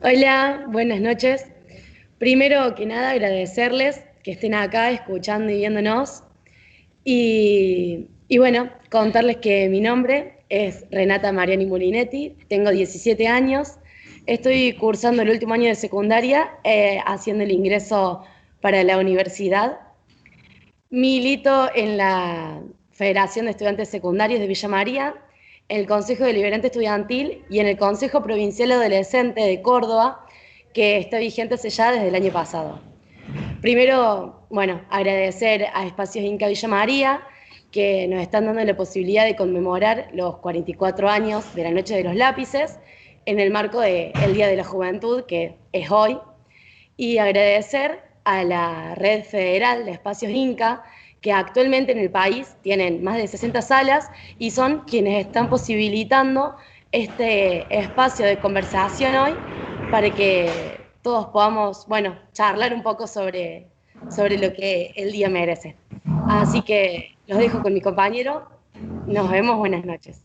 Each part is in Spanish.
Hola, buenas noches. Primero que nada, agradecerles que estén acá escuchando y viéndonos. Y bueno, contarles que mi nombre es Renata Mariani Molinetti, tengo 17 años, estoy cursando el último año de secundaria, haciendo el ingreso para la universidad. Milito en la Federación de Estudiantes Secundarios de Villa María, en el Consejo Deliberante Estudiantil y en el Consejo Provincial Adolescente de Córdoba, que está vigente hace ya desde el año pasado. Primero, bueno, agradecer a Espacios Inca Villa María, que nos están dando la posibilidad de conmemorar los 44 años de la Noche de los Lápices en el marco del Día de la Juventud, que es hoy, y agradecer a la Red Federal de Espacios Inca, que actualmente en el país tienen más de 60 salas y son quienes están posibilitando este espacio de conversación hoy para que todos podamos, bueno, charlar un poco sobre lo que el día merece. Así que los dejo con mi compañero. Nos vemos, buenas noches.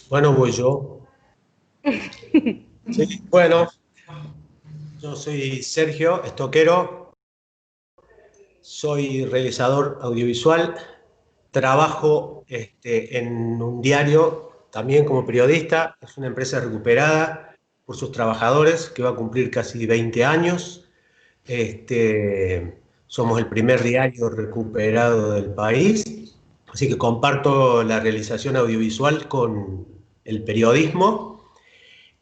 Bueno, voy yo. Sí, bueno, yo soy Sergio Estoquero, soy realizador audiovisual, trabajo en un diario también como periodista, es una empresa recuperada por sus trabajadores que va a cumplir casi 20 años. Somos el primer diario recuperado del país, así que comparto la realización audiovisual con el periodismo.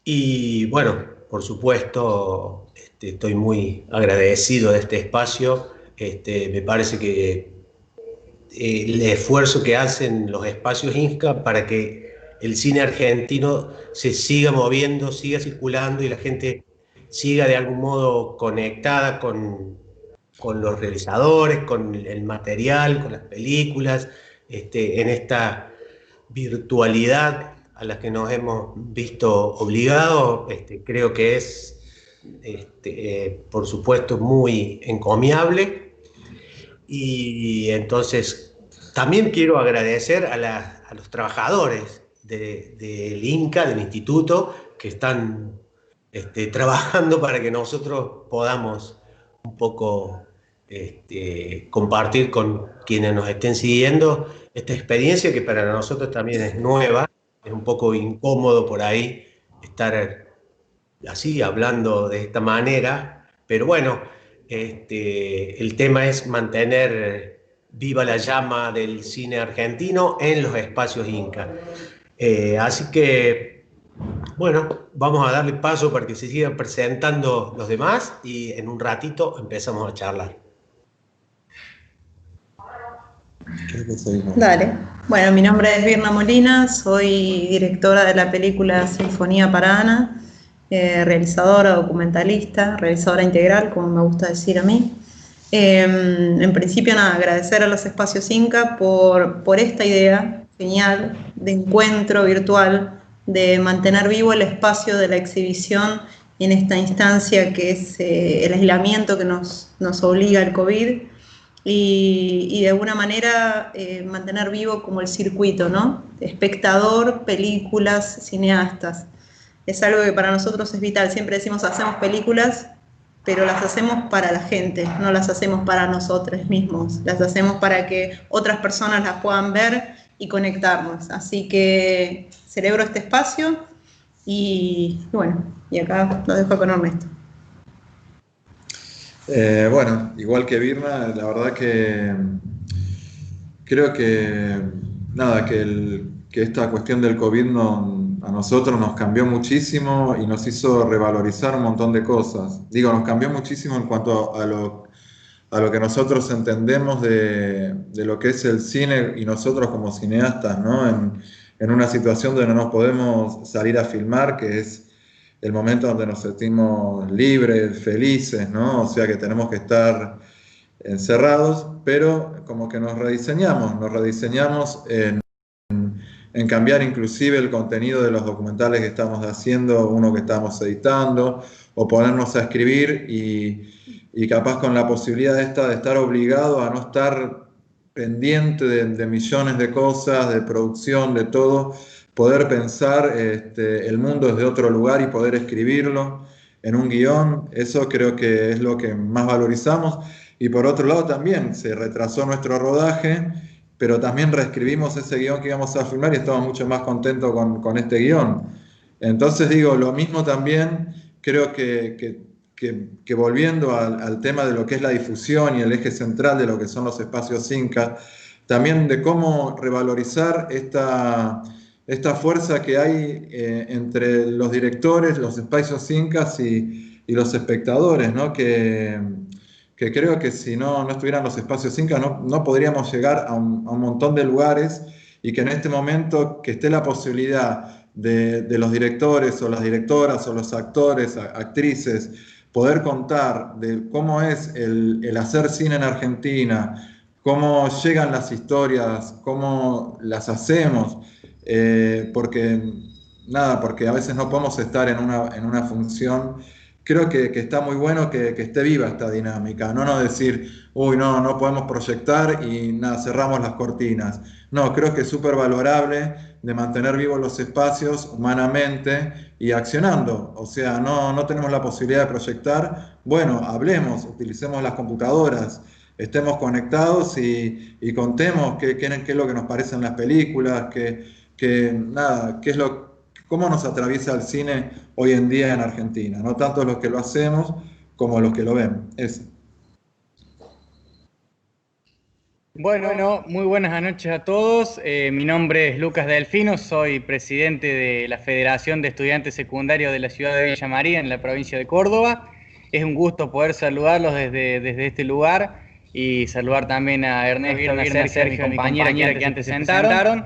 Y bueno, por supuesto, estoy muy agradecido de este espacio. Me parece que el esfuerzo que hacen los espacios Inca para que el cine argentino se siga moviendo, siga circulando y la gente siga de algún modo conectada con los realizadores, con el material, con las películas, en esta virtualidad a la que nos hemos visto obligados. Creo que es, por supuesto, muy encomiable. Y entonces también quiero agradecer a los trabajadores del INCA, del instituto, que están trabajando para que nosotros podamos un poco compartir con quienes nos estén siguiendo esta experiencia que para nosotros también es nueva, es un poco incómodo por ahí estar así hablando de esta manera, pero bueno, el tema es mantener viva la llama del cine argentino en los espacios Inca. Así que, bueno, vamos a darle paso para que se sigan presentando los demás y en un ratito empezamos a charlar. Dale. Bueno, mi nombre es Virna Molina, soy directora de la película Sinfonía para Ana, realizadora, documentalista, realizadora integral, como me gusta decir a mí. En principio, nada, agradecer a los espacios Inca por esta idea genial de encuentro virtual, de mantener vivo el espacio de la exhibición en esta instancia que es el aislamiento que nos obliga el COVID. Y de alguna manera mantener vivo como el circuito, ¿no? Espectador, películas, cineastas. Es algo que para nosotros es vital. Siempre decimos hacemos películas, pero las hacemos para la gente, no las hacemos para nosotros mismos. Las hacemos para que otras personas las puedan ver y conectarnos. Así que celebro este espacio y bueno, y acá lo dejo con Ernesto. Bueno, igual que Birna, la verdad que creo que nada, que esta cuestión del COVID a nosotros nos cambió muchísimo y nos hizo revalorizar un montón de cosas. Digo, nos cambió muchísimo en cuanto a lo que nosotros entendemos de lo que es el cine y nosotros como cineastas, ¿no? En una situación donde no nos podemos salir a filmar, que es el momento donde nos sentimos libres, felices, ¿no? O sea que tenemos que estar encerrados, pero como que nos rediseñamos en cambiar inclusive el contenido de los documentales que estamos haciendo, uno que estamos editando, o ponernos a escribir y capaz con la posibilidad esta de estar obligado a no estar pendiente de millones de cosas, de producción, de todo, poder pensar el mundo desde otro lugar y poder escribirlo en un guión, eso creo que es lo que más valorizamos. Y por otro lado también se retrasó nuestro rodaje, pero también reescribimos ese guión que íbamos a filmar y estamos mucho más contentos con este guión. Entonces digo, lo mismo también creo que volviendo al tema de lo que es la difusión y el eje central de lo que son los espacios Inca, también de cómo revalorizar esta fuerza que hay entre los directores, los espacios Incas y los espectadores, ¿no? Que creo que si no estuvieran los espacios Incas no podríamos llegar a un montón de lugares, y que en este momento que esté la posibilidad de los directores o las directoras o los actores, actrices, poder contar de cómo es el hacer cine en Argentina, cómo llegan las historias, cómo las hacemos, porque a veces no podemos estar en una función. Creo que está muy bueno que esté viva esta dinámica, no decir, uy, no podemos proyectar y nada, cerramos las cortinas. No, creo que es súper valorable de mantener vivos los espacios humanamente y accionando. O sea, no tenemos la posibilidad de proyectar, bueno, hablemos, utilicemos las computadoras, estemos conectados y contemos qué es lo que nos parecen las películas, cómo nos atraviesa el cine hoy en día en Argentina, no tanto los que lo hacemos como los que lo ven. Eso. Bueno, muy buenas noches a todos. Mi nombre es Lucas Delfino, soy presidente de la Federación de Estudiantes Secundarios de la ciudad de Villa María, en la provincia de Córdoba. Es un gusto poder saludarlos desde este lugar y saludar también a Ernesto, Sergio, mi compañera que antes se sentaron.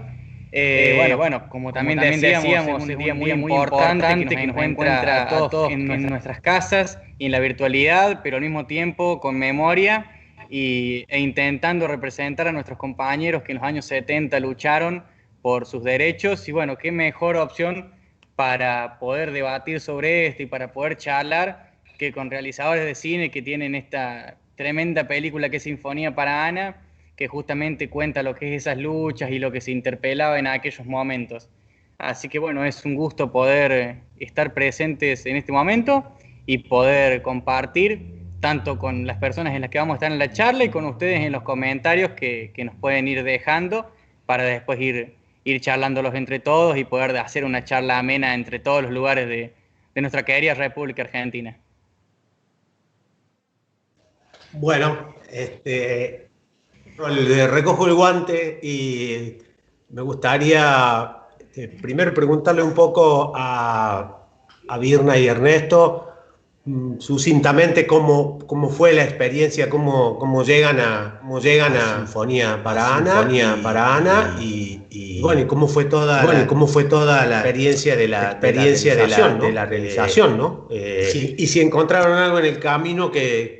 Bueno, como también decíamos, es un día muy importante que nos encuentra a todos en nuestras casas y en la virtualidad, pero al mismo tiempo con memoria e intentando representar a nuestros compañeros que en los años 70 lucharon por sus derechos. Y bueno, qué mejor opción para poder debatir sobre esto y para poder charlar que con realizadores de cine que tienen esta tremenda película que es Sinfonía para Ana, que justamente cuenta lo que es esas luchas y lo que se interpelaba en aquellos momentos. Así que bueno, es un gusto poder estar presentes en este momento y poder compartir tanto con las personas en las que vamos a estar en la charla y con ustedes en los comentarios que nos pueden ir dejando para después ir charlándolos entre todos y poder hacer una charla amena entre todos los lugares de nuestra querida República Argentina. Bueno, recojo el guante y me gustaría primero preguntarle un poco a Virna y Ernesto sucintamente cómo fue la experiencia, cómo llegan a Sinfonía para Ana y bueno, y cómo fue toda la experiencia de la realización, ¿no? Y si encontraron algo en el camino que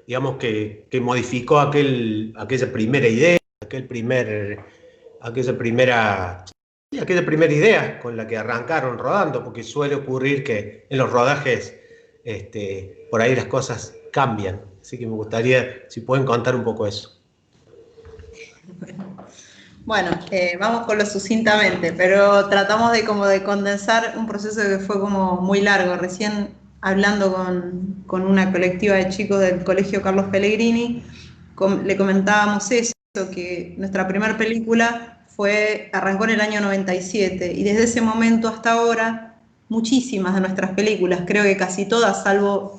digamos que modificó aquella primera idea, aquella primera idea con la que arrancaron rodando, porque suele ocurrir que en los rodajes por ahí las cosas cambian. Así que me gustaría si pueden contar un poco eso. Bueno, vamos con lo sucintamente, pero tratamos de condensar un proceso que fue como muy largo. Recién hablando con una colectiva de chicos del Colegio Carlos Pellegrini, le comentábamos eso, que nuestra primera película arrancó en el año 97 y desde ese momento hasta ahora muchísimas de nuestras películas, creo que casi todas, salvo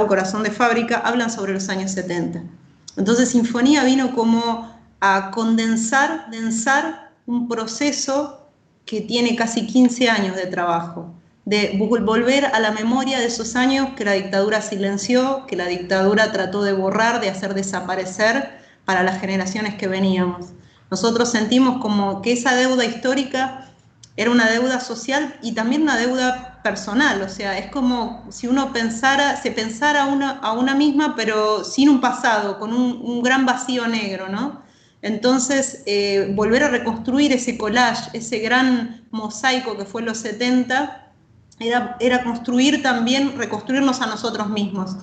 Corazón de Fábrica, hablan sobre los años 70. Entonces Sinfonía vino como a densar un proceso que tiene casi 15 años de trabajo, de volver a la memoria de esos años que la dictadura silenció, que la dictadura trató de borrar, de hacer desaparecer para las generaciones que veníamos. Nosotros sentimos como que esa deuda histórica era una deuda social y también una deuda personal, o sea, es como si uno se pensara a una misma, pero sin un pasado, con un gran vacío negro, ¿no? Entonces, volver a reconstruir ese collage, ese gran mosaico que fue en los 70, era reconstruirnos a nosotros mismos.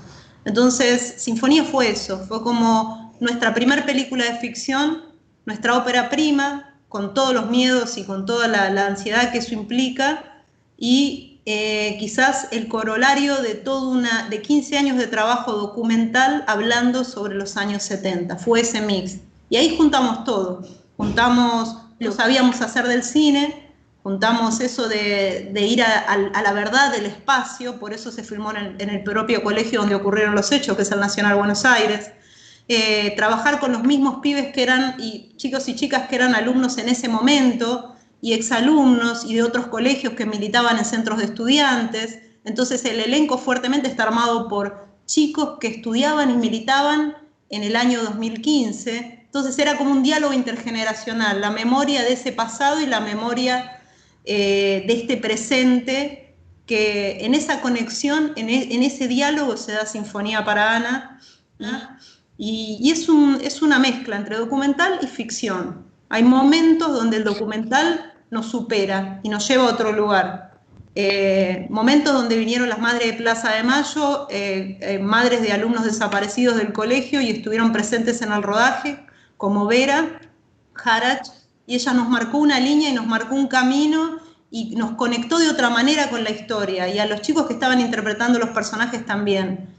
Entonces, Sinfonía fue eso, fue como nuestra primer película de ficción, nuestra ópera prima, con todos los miedos y con toda la ansiedad que eso implica, y quizás el corolario de 15 años de trabajo documental hablando sobre los años 70. Fue ese mix. Y ahí juntamos todo. Juntamos lo que sabíamos hacer del cine, juntamos eso de ir a la verdad del espacio, por eso se filmó en el propio colegio donde ocurrieron los hechos, que es el Nacional Buenos Aires. Trabajar con los mismos pibes que eran, y chicos y chicas que eran alumnos en ese momento, y exalumnos y de otros colegios que militaban en centros de estudiantes. Entonces el elenco fuertemente está armado por chicos que estudiaban y militaban en el año 2015. Entonces era como un diálogo intergeneracional, la memoria de ese pasado y la memoria de este presente, que en esa conexión, en ese diálogo se da Sinfonía para Ana, ¿no? Y es una mezcla entre documental y ficción. Hay momentos donde el documental nos supera y nos lleva a otro lugar. Momentos donde vinieron las madres de Plaza de Mayo, madres de alumnos desaparecidos del colegio, y estuvieron presentes en el rodaje, como Vera Harach, y ella nos marcó una línea y nos marcó un camino y nos conectó de otra manera con la historia, y a los chicos que estaban interpretando los personajes también.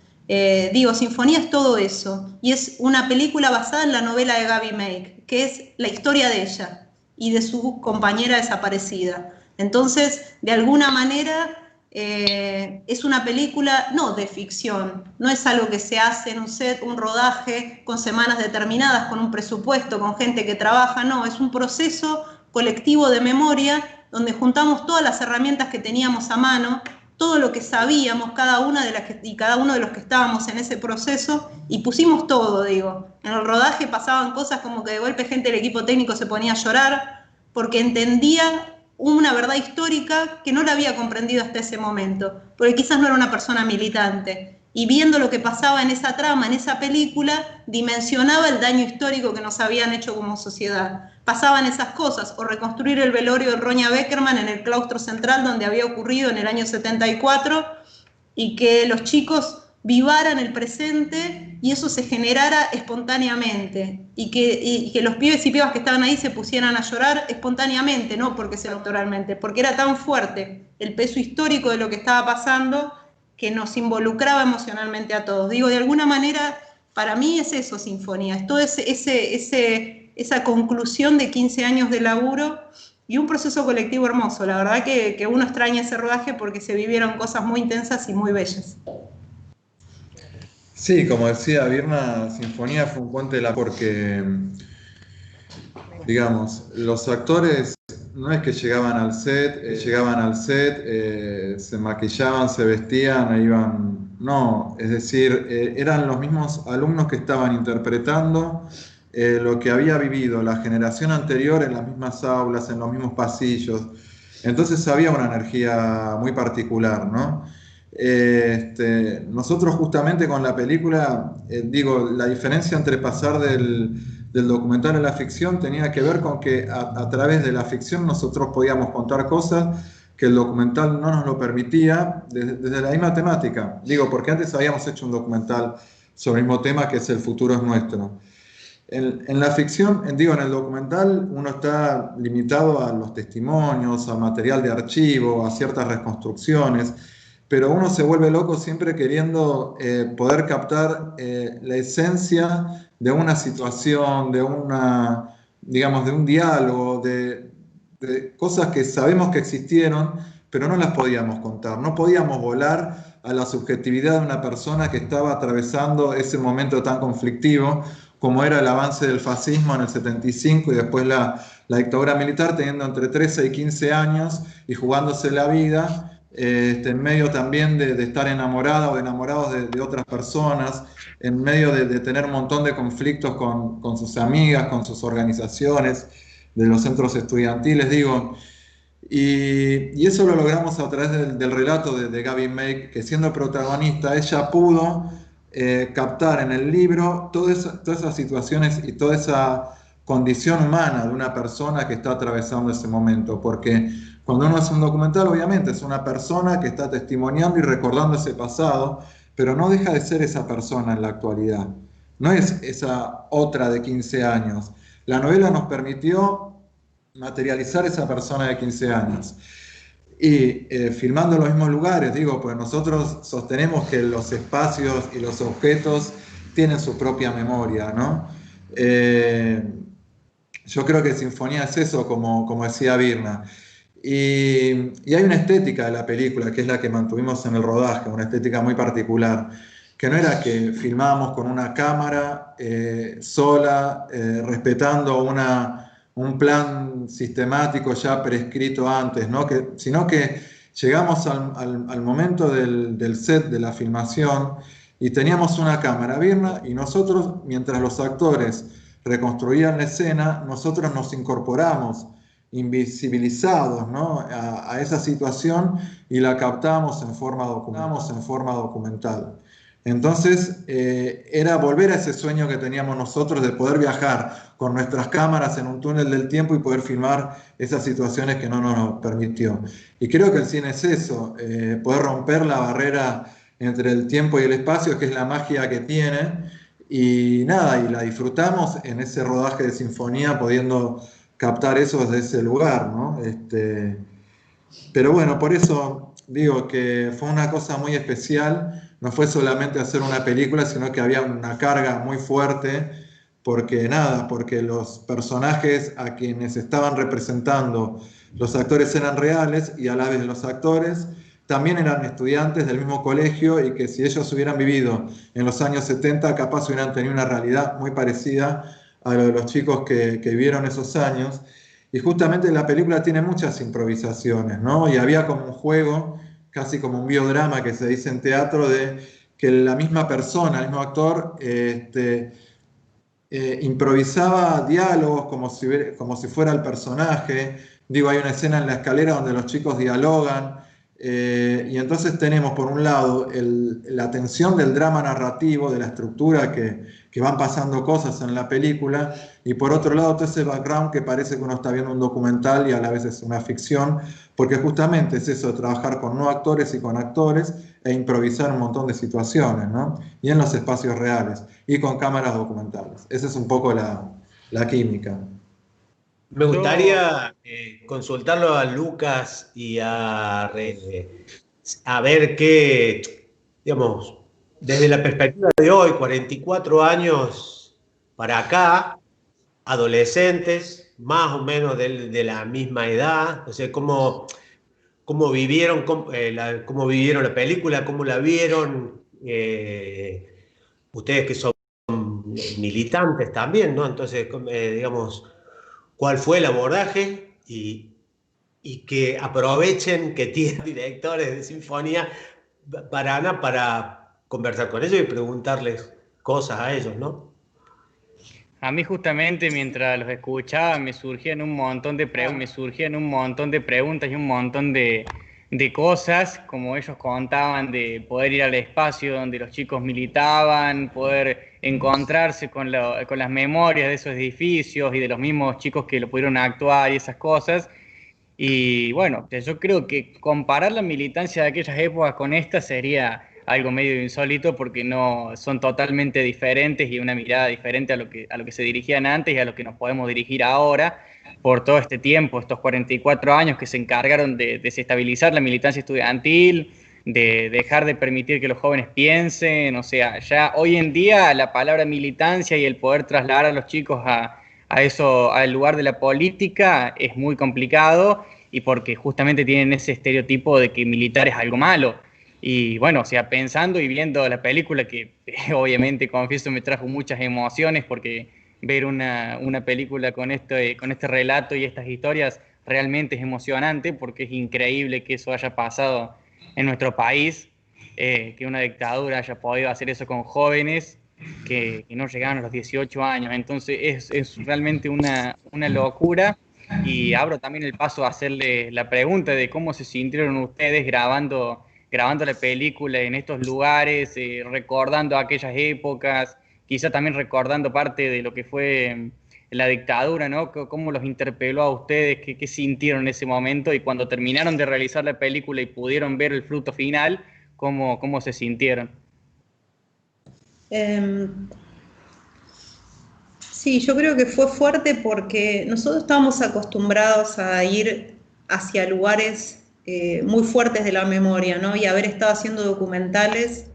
Sinfonía es todo eso, y es una película basada en la novela de Gaby Make, que es la historia de ella y de su compañera desaparecida. Entonces, de alguna manera, es una película no de ficción, no es algo que se hace en un set, un rodaje con semanas determinadas, con un presupuesto, con gente que trabaja, no, es un proceso colectivo de memoria donde juntamos todas las herramientas que teníamos a mano, todo lo que sabíamos, cada uno de los que estábamos en ese proceso, y pusimos todo, digo. En el rodaje pasaban cosas como que de golpe gente del equipo técnico se ponía a llorar porque entendía una verdad histórica que no la había comprendido hasta ese momento, porque quizás no era una persona militante, y viendo lo que pasaba en esa trama, en esa película, dimensionaba el daño histórico que nos habían hecho como sociedad. Pasaban esas cosas, o reconstruir el velorio de Roña Beckerman en el claustro central donde había ocurrido en el año 74, y que los chicos vivaran el presente y eso se generara espontáneamente, y que los pibes y pibas que estaban ahí se pusieran a llorar espontáneamente, no porque sea autoralmente, porque era tan fuerte el peso histórico de lo que estaba pasando que nos involucraba emocionalmente a todos. Digo, de alguna manera, para mí es eso Sinfonía, es toda esa conclusión de 15 años de laburo y un proceso colectivo hermoso. La verdad que uno extraña ese rodaje porque se vivieron cosas muy intensas y muy bellas. Sí, como decía Birna, Sinfonía fue un puente de la... porque, digamos, los actores no es que llegaban al set, se maquillaban, se vestían e iban... No, es decir, eran los mismos alumnos que estaban interpretando lo que había vivido la generación anterior en las mismas aulas, en los mismos pasillos. Entonces había una energía muy particular, ¿no? Nosotros justamente con la película, la diferencia entre pasar del documental a la ficción tenía que ver con que a través de la ficción nosotros podíamos contar cosas que el documental no nos lo permitía desde la misma temática. Porque antes habíamos hecho un documental sobre el mismo tema, que es El futuro es nuestro. En la ficción, en el documental, uno está limitado a los testimonios, al material de archivo, a ciertas reconstrucciones, pero uno se vuelve loco siempre queriendo poder captar la esencia de una situación, de un diálogo, de cosas que sabemos que existieron, pero no las podíamos contar. No podíamos volar a la subjetividad de una persona que estaba atravesando ese momento tan conflictivo como era el avance del fascismo en el 75 y después la dictadura militar, teniendo entre 13 y 15 años y jugándose la vida, en medio también de estar enamorada o enamorados de otras personas, en medio de tener un montón de conflictos con sus amigas, con sus organizaciones, de los centros estudiantiles, y eso lo logramos a través del relato de Gaby Make, que siendo protagonista, ella pudo captar en el libro todas esas situaciones y toda esa condición humana de una persona que está atravesando ese momento, porque cuando uno hace un documental, obviamente es una persona que está testimoniando y recordando ese pasado, pero no deja de ser esa persona en la actualidad. no es esa otra de 15 años. La novela nos permitió materializar esa persona de 15 años. Y filmando en los mismos lugares, digo, pues nosotros sostenemos que los espacios y los objetos tienen su propia memoria, ¿no? Yo creo que Sinfonía es eso, como decía Virna. Y hay una estética de la película, que es la que mantuvimos en el rodaje, una estética muy particular, que no era que filmábamos con una cámara sola, respetando un plan sistemático ya prescrito antes, ¿no? Sino que llegamos al momento del set de la filmación y teníamos una cámara, Virna, y nosotros, mientras los actores reconstruían la escena, nosotros nos incorporamos invisibilizados, ¿no? a esa situación y la captamos en forma documental. Entonces, era volver a ese sueño que teníamos nosotros de poder viajar con nuestras cámaras en un túnel del tiempo y poder filmar esas situaciones que no nos permitió. Y creo que el cine es eso, poder romper la barrera entre el tiempo y el espacio, que es la magia que tiene, y nada, y la disfrutamos en ese rodaje de Sinfonía, pudiendo captar eso desde ese lugar, ¿no? Pero bueno, por eso digo que fue una cosa muy especial, no fue solamente hacer una película, sino que había una carga muy fuerte, porque los personajes a quienes estaban representando los actores eran reales y a la vez los actores también eran estudiantes del mismo colegio y que si ellos hubieran vivido en los años 70, capaz hubieran tenido una realidad muy parecida a lo de los chicos que vivieron esos años. Y justamente la película tiene muchas improvisaciones, ¿no? Y había como un juego, casi como un biodrama que se dice en teatro, de que la misma persona, el mismo actor, improvisaba diálogos como si fuera el personaje. Digo, hay una escena en la escalera donde los chicos dialogan, y entonces tenemos por un lado la tensión del drama narrativo, de la estructura que van pasando cosas en la película, y por otro lado todo ese background que parece que uno está viendo un documental y a la vez es una ficción, porque justamente es eso, trabajar con no actores y con actores e improvisar un montón de situaciones, ¿no? Y en los espacios reales y con cámaras documentales. Esa es un poco la química. Me gustaría consultarlo a Lucas y a ver qué, digamos, desde la perspectiva de hoy, 44 años para acá, adolescentes, más o menos de la misma edad, o sea, cómo vivieron, cómo vivieron la película, cómo la vieron, ustedes que son militantes también, ¿no? Entonces, digamos, cuál fue el abordaje y que aprovechen que tienen directores de Sinfonía para conversar con ellos y preguntarles cosas a ellos, ¿no? A mí justamente mientras los escuchaba me surgían un montón de preguntas y un montón de cosas, como ellos contaban, de poder ir al espacio donde los chicos militaban, poder encontrarse con las memorias de esos edificios y de los mismos chicos que lo pudieron actuar y esas cosas. Y bueno, yo creo que comparar la militancia de aquellas épocas con esta sería algo medio insólito porque no son totalmente diferentes y una mirada diferente a lo que se dirigían antes y a lo que nos podemos dirigir ahora por todo este tiempo, estos 44 años que se encargaron de desestabilizar la militancia estudiantil, de dejar de permitir que los jóvenes piensen. O sea, ya hoy en día la palabra militancia y el poder trasladar a los chicos a eso, al lugar de la política, es muy complicado, y porque justamente tienen ese estereotipo de que militar es algo malo. Y bueno, o sea, pensando y viendo la película, que obviamente, confieso, me trajo muchas emociones, porque ver una película con este relato y estas historias realmente es emocionante, porque es increíble que eso haya pasado en nuestro país, que una dictadura haya podido hacer eso con jóvenes que no llegaban a los 18 años. Entonces es realmente una locura. Y abro también el paso a hacerle la pregunta de cómo se sintieron ustedes grabando la película en estos lugares, recordando aquellas épocas, quizá también recordando parte de lo que fue la dictadura, ¿no? ¿Cómo los interpeló a ustedes? ¿Qué sintieron en ese momento? Y cuando terminaron de realizar la película y pudieron ver el fruto final, ¿cómo se sintieron? Sí, yo creo que fue fuerte porque nosotros estábamos acostumbrados a ir hacia lugares muy fuertes de la memoria, ¿no? Y haber estado haciendo documentales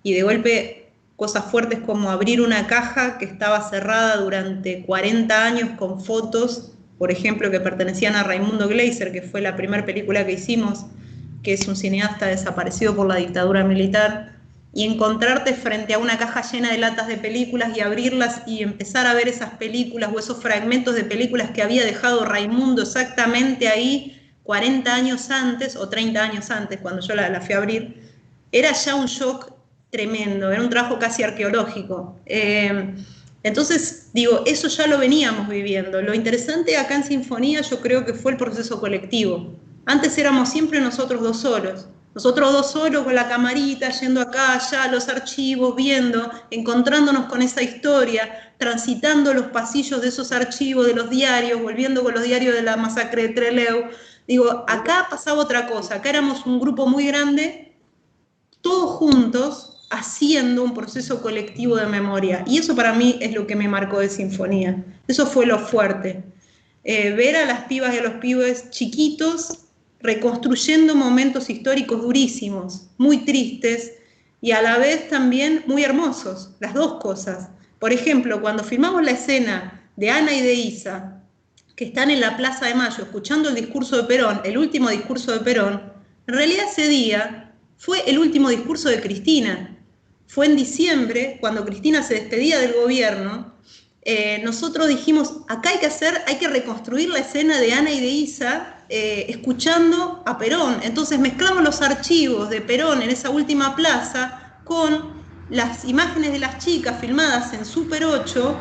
y de golpe cosas fuertes como abrir una caja que estaba cerrada durante 40 años con fotos, por ejemplo, que pertenecían a Raimundo Gleiser, que fue la primera película que hicimos, que es un cineasta desaparecido por la dictadura militar, y encontrarte frente a una caja llena de latas de películas y abrirlas y empezar a ver esas películas o esos fragmentos de películas que había dejado Raimundo exactamente ahí 40 años antes o 30 años antes, cuando yo la fui a abrir, era ya un shock tremendo, era un trabajo casi arqueológico. Entonces, digo, eso ya lo veníamos viviendo. Lo interesante acá en Sinfonía yo creo que fue el proceso colectivo. Antes éramos siempre nosotros dos solos con la camarita, yendo acá, allá, a los archivos, viendo, encontrándonos con esa historia, transitando los pasillos de esos archivos, de los diarios, volviendo con los diarios de la masacre de Trelew. Digo, acá pasaba otra cosa, acá éramos un grupo muy grande, todos juntos, haciendo un proceso colectivo de memoria. Y eso para mí es lo que me marcó de Sinfonía. Eso fue lo fuerte. Ver a las pibas y a los pibes chiquitos reconstruyendo momentos históricos durísimos, muy tristes y a la vez también muy hermosos, las dos cosas. Por ejemplo, cuando filmamos la escena de Ana y de Isa, que están en la Plaza de Mayo escuchando el discurso de Perón, el último discurso de Perón, en realidad ese día fue el último discurso de Cristina. Fue en diciembre, cuando Cristina se despedía del gobierno, nosotros dijimos, acá hay que reconstruir la escena de Ana y de Isa escuchando a Perón. Entonces mezclamos los archivos de Perón en esa última plaza con las imágenes de las chicas filmadas en Super 8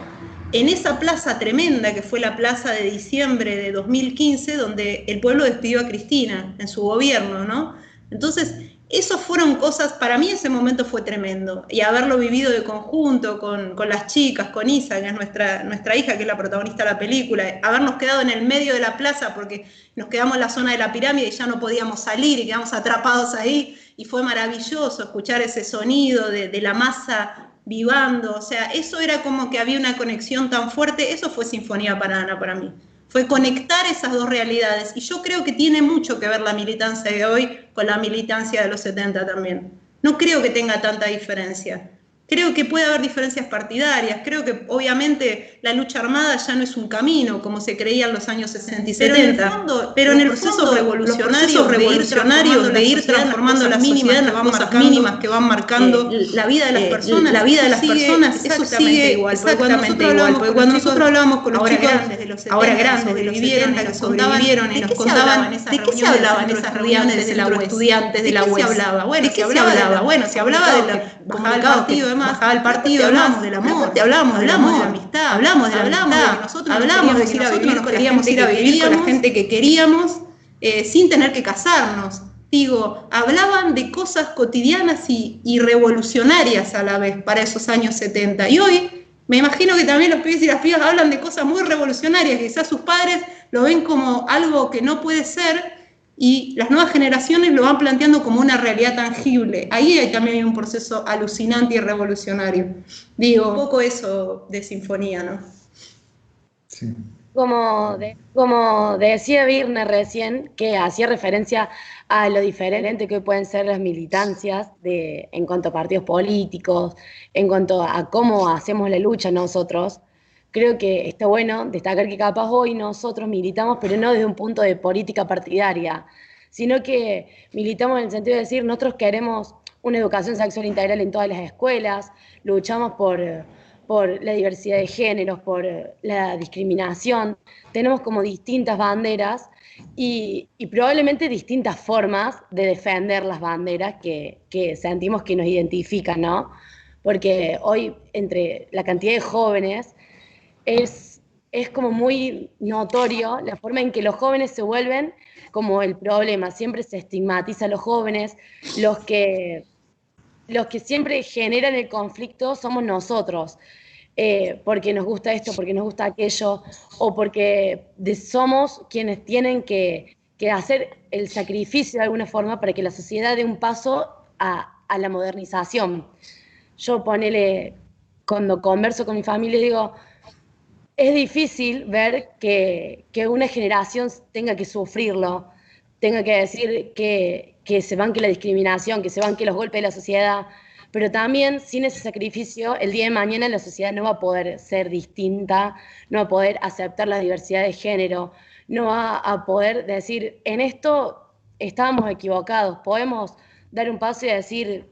en esa plaza tremenda que fue la plaza de diciembre de 2015, donde el pueblo despidió a Cristina en su gobierno, ¿no? Entonces, esas fueron cosas, para mí ese momento fue tremendo, y haberlo vivido de conjunto con las chicas, con Isa, que es nuestra hija, que es la protagonista de la película, habernos quedado en el medio de la plaza porque nos quedamos en la zona de la pirámide y ya no podíamos salir y quedamos atrapados ahí, y fue maravilloso escuchar ese sonido de la masa vivando, o sea, eso era como que había una conexión tan fuerte, eso fue Sinfonía Paraná para mí. Fue conectar esas dos realidades. Y yo creo que tiene mucho que ver la militancia de hoy con la militancia de los 70 también. No creo que tenga tanta diferencia. Creo que puede haber diferencias partidarias. Creo que obviamente la lucha armada ya no es un camino, como se creía en los años 60 y 70. Pero en el proceso revolucionario de ir transformando las mínimas que van marcando la vida de las personas, eso sigue igual. Porque cuando nosotros hablábamos con los chicos ahora grandes, de los 70, que sobrevivieron y nos contaban de qué se hablaba en esas reuniones de los estudiantes de la UES. ¿De qué se hablaba? Bueno, se hablaba de la bajaba el partido, hablamos del amor, hablamos de la amistad, hablamos de que nosotros queríamos ir a vivir con la gente que queríamos, sin tener que casarnos. Digo, hablaban de cosas cotidianas y revolucionarias a la vez para esos años 70. Y hoy me imagino que también los pibes y las pibas hablan de cosas muy revolucionarias, quizás sus padres lo ven como algo que no puede ser, y las nuevas generaciones lo van planteando como una realidad tangible. Ahí también hay un proceso alucinante y revolucionario. Digo, un poco eso de Sinfonía, ¿no? Sí. Como decía Virna recién, que hacía referencia a lo diferente que pueden ser las militancias en cuanto a partidos políticos, en cuanto a cómo hacemos la lucha nosotros. Creo que está bueno destacar que capaz hoy nosotros militamos, pero no desde un punto de política partidaria, sino que militamos en el sentido de decir, nosotros queremos una educación sexual integral en todas las escuelas, luchamos por la diversidad de géneros, por la discriminación, tenemos como distintas banderas y probablemente distintas formas de defender las banderas que sentimos que nos identifican, ¿no? Porque hoy, entre la cantidad de jóvenes, es como muy notorio la forma en que los jóvenes se vuelven como el problema. Siempre se estigmatiza a los jóvenes, los que siempre generan el conflicto somos nosotros, porque nos gusta esto, porque nos gusta aquello, o porque somos quienes tienen que hacer el sacrificio de alguna forma para que la sociedad dé un paso a la modernización. Yo cuando converso con mi familia digo, es difícil ver que una generación tenga que sufrirlo, tenga que decir que se banque la discriminación, que se banque los golpes de la sociedad, pero también sin ese sacrificio, el día de mañana la sociedad no va a poder ser distinta, no va a poder aceptar la diversidad de género, no va a poder decir, en esto estábamos equivocados, podemos dar un paso y decir,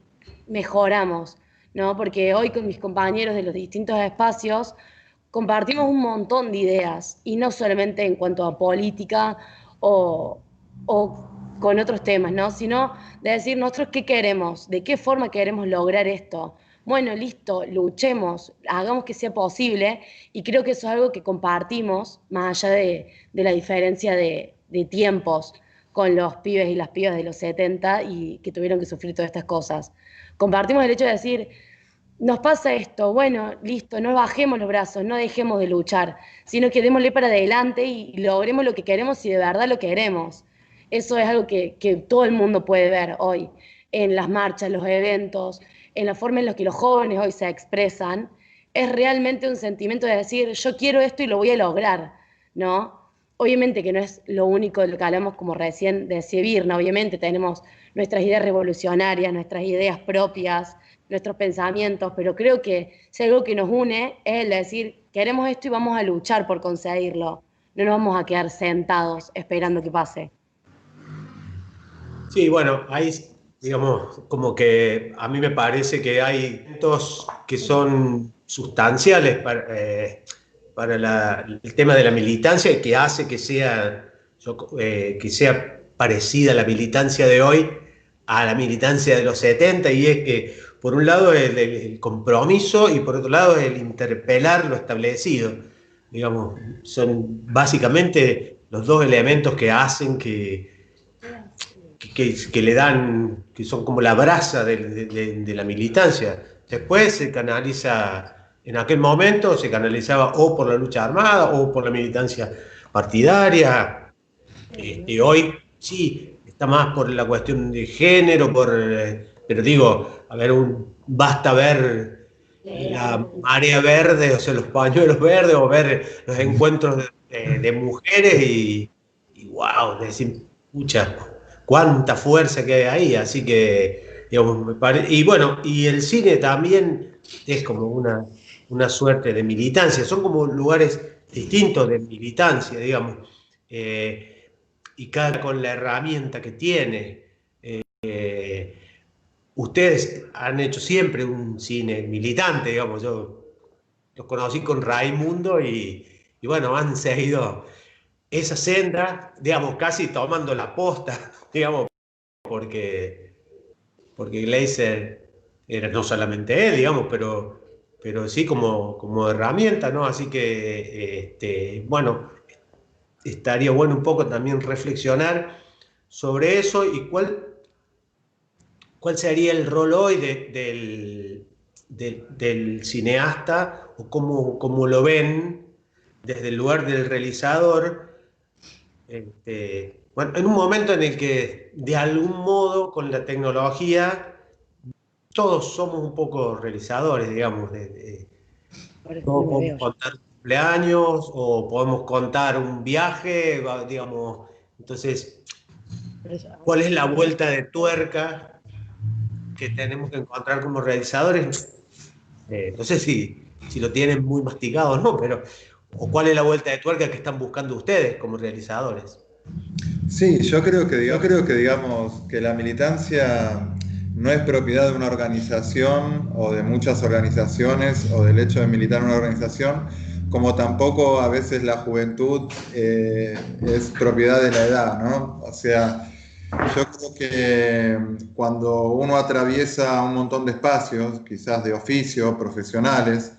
mejoramos, ¿no? Porque hoy con mis compañeros de los distintos espacios compartimos un montón de ideas, y no solamente en cuanto a política o con otros temas, ¿no? Sino de decir nosotros qué queremos, de qué forma queremos lograr esto. Bueno, listo, luchemos, hagamos que sea posible, y creo que eso es algo que compartimos, más allá de la diferencia de tiempos con los pibes y las pibas de los 70 y que tuvieron que sufrir todas estas cosas. Compartimos el hecho de decir, nos pasa esto, bueno, listo, no bajemos los brazos, no dejemos de luchar, sino que démosle para adelante y logremos lo que queremos si de verdad lo queremos. Eso es algo que todo el mundo puede ver hoy, en las marchas, los eventos, en la forma en la que los jóvenes hoy se expresan. Es realmente un sentimiento de decir, yo quiero esto y lo voy a lograr, ¿no? Obviamente que no es lo único de lo que hablamos, como recién decía Virna, obviamente tenemos nuestras ideas revolucionarias, nuestras ideas propias, nuestros pensamientos, pero creo que si algo que nos une es el de decir, queremos esto y vamos a luchar por conseguirlo. No nos vamos a quedar sentados esperando que pase. Sí, bueno, ahí, digamos, como que a mí me parece que hay puntos que son sustanciales para el tema de la militancia y que hace que sea parecida la militancia de hoy a la militancia de los 70, y es que por un lado el compromiso y por otro lado el interpelar lo establecido. Digamos, son básicamente los dos elementos que hacen que le dan, que son como la brasa de la militancia. Después se canaliza, en aquel momento se canalizaba o por la lucha armada o por la militancia partidaria. Hoy sí, está más por la cuestión de género, pero digo, a ver, basta ver la marea verde, o sea, los pañuelos verdes, o ver los encuentros de mujeres y wow, decir, pucha, cuánta fuerza que hay ahí, así que, digamos, me parece. Y bueno, y el cine también es como una suerte de militancia, son como lugares distintos de militancia, digamos, y cada con la herramienta que tiene. Ustedes han hecho siempre un cine militante, digamos, yo los conocí con Raimundo y bueno, han seguido esa senda, digamos, casi tomando la posta, digamos, porque Gleiser era no solamente él, digamos, pero sí como herramienta, ¿no? Así que, bueno, estaría bueno un poco también reflexionar sobre eso y cuál sería el rol hoy del cineasta, o cómo lo ven desde el lugar del realizador. Bueno, en un momento en el que de algún modo con la tecnología todos somos un poco realizadores, digamos, todos podemos contar cumpleaños o podemos contar un viaje, digamos, entonces, ¿cuál es la vuelta de tuerca que tenemos que encontrar como realizadores? No sé si lo tienen muy masticado o no, pero o cuál es la vuelta de tuerca que están buscando ustedes como realizadores. Sí, yo creo que digamos que la militancia no es propiedad de una organización o de muchas organizaciones o del hecho de militar en una organización, como tampoco a veces la juventud es propiedad de la edad, ¿no? O sea, yo creo que cuando uno atraviesa un montón de espacios, quizás de oficio, profesionales,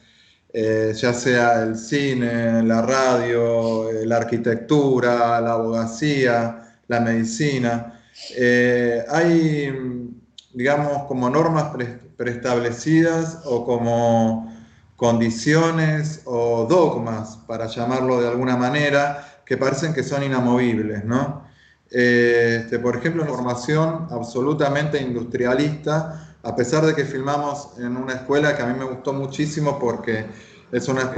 ya sea el cine, la radio, la arquitectura, la abogacía, la medicina, hay, digamos, como normas preestablecidas o como condiciones o dogmas, para llamarlo de alguna manera, que parecen que son inamovibles, ¿no? Por ejemplo, una formación absolutamente industrialista, a pesar de que filmamos en una escuela que a mí me gustó muchísimo porque es una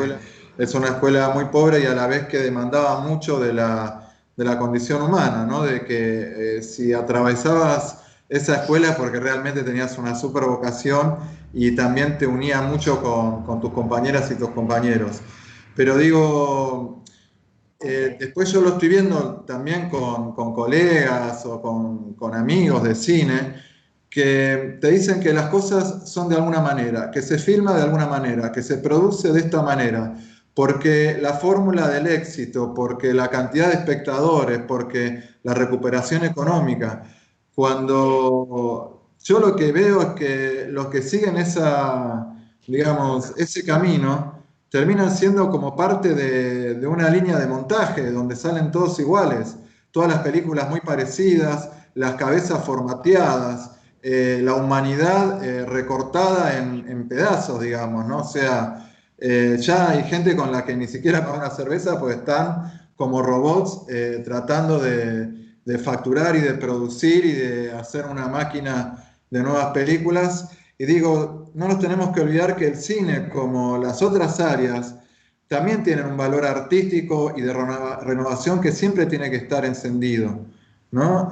es una escuela muy pobre y a la vez que demandaba mucho de la condición humana, ¿no? De que si atravesabas esa escuela es porque realmente tenías una super vocación y también te unía mucho con tus compañeras y tus compañeros. Pero digo, después yo lo estoy viendo también con colegas o con amigos de cine que te dicen que las cosas son de alguna manera, que se filma de alguna manera, que se produce de esta manera, porque la fórmula del éxito, porque la cantidad de espectadores, porque la recuperación económica. Cuando yo lo que veo es que los que siguen digamos, ese camino terminan siendo como parte de una línea de montaje donde salen todos iguales, todas las películas muy parecidas, las cabezas formateadas, la humanidad recortada en pedazos, digamos, ¿no? O sea, ya hay gente con la que ni siquiera pagan una cerveza, pues están como robots tratando de facturar y de producir y de hacer una máquina de nuevas películas. Y digo, no nos tenemos que olvidar que el cine, como las otras áreas, también tienen un valor artístico y de renovación que siempre tiene que estar encendido, ¿no?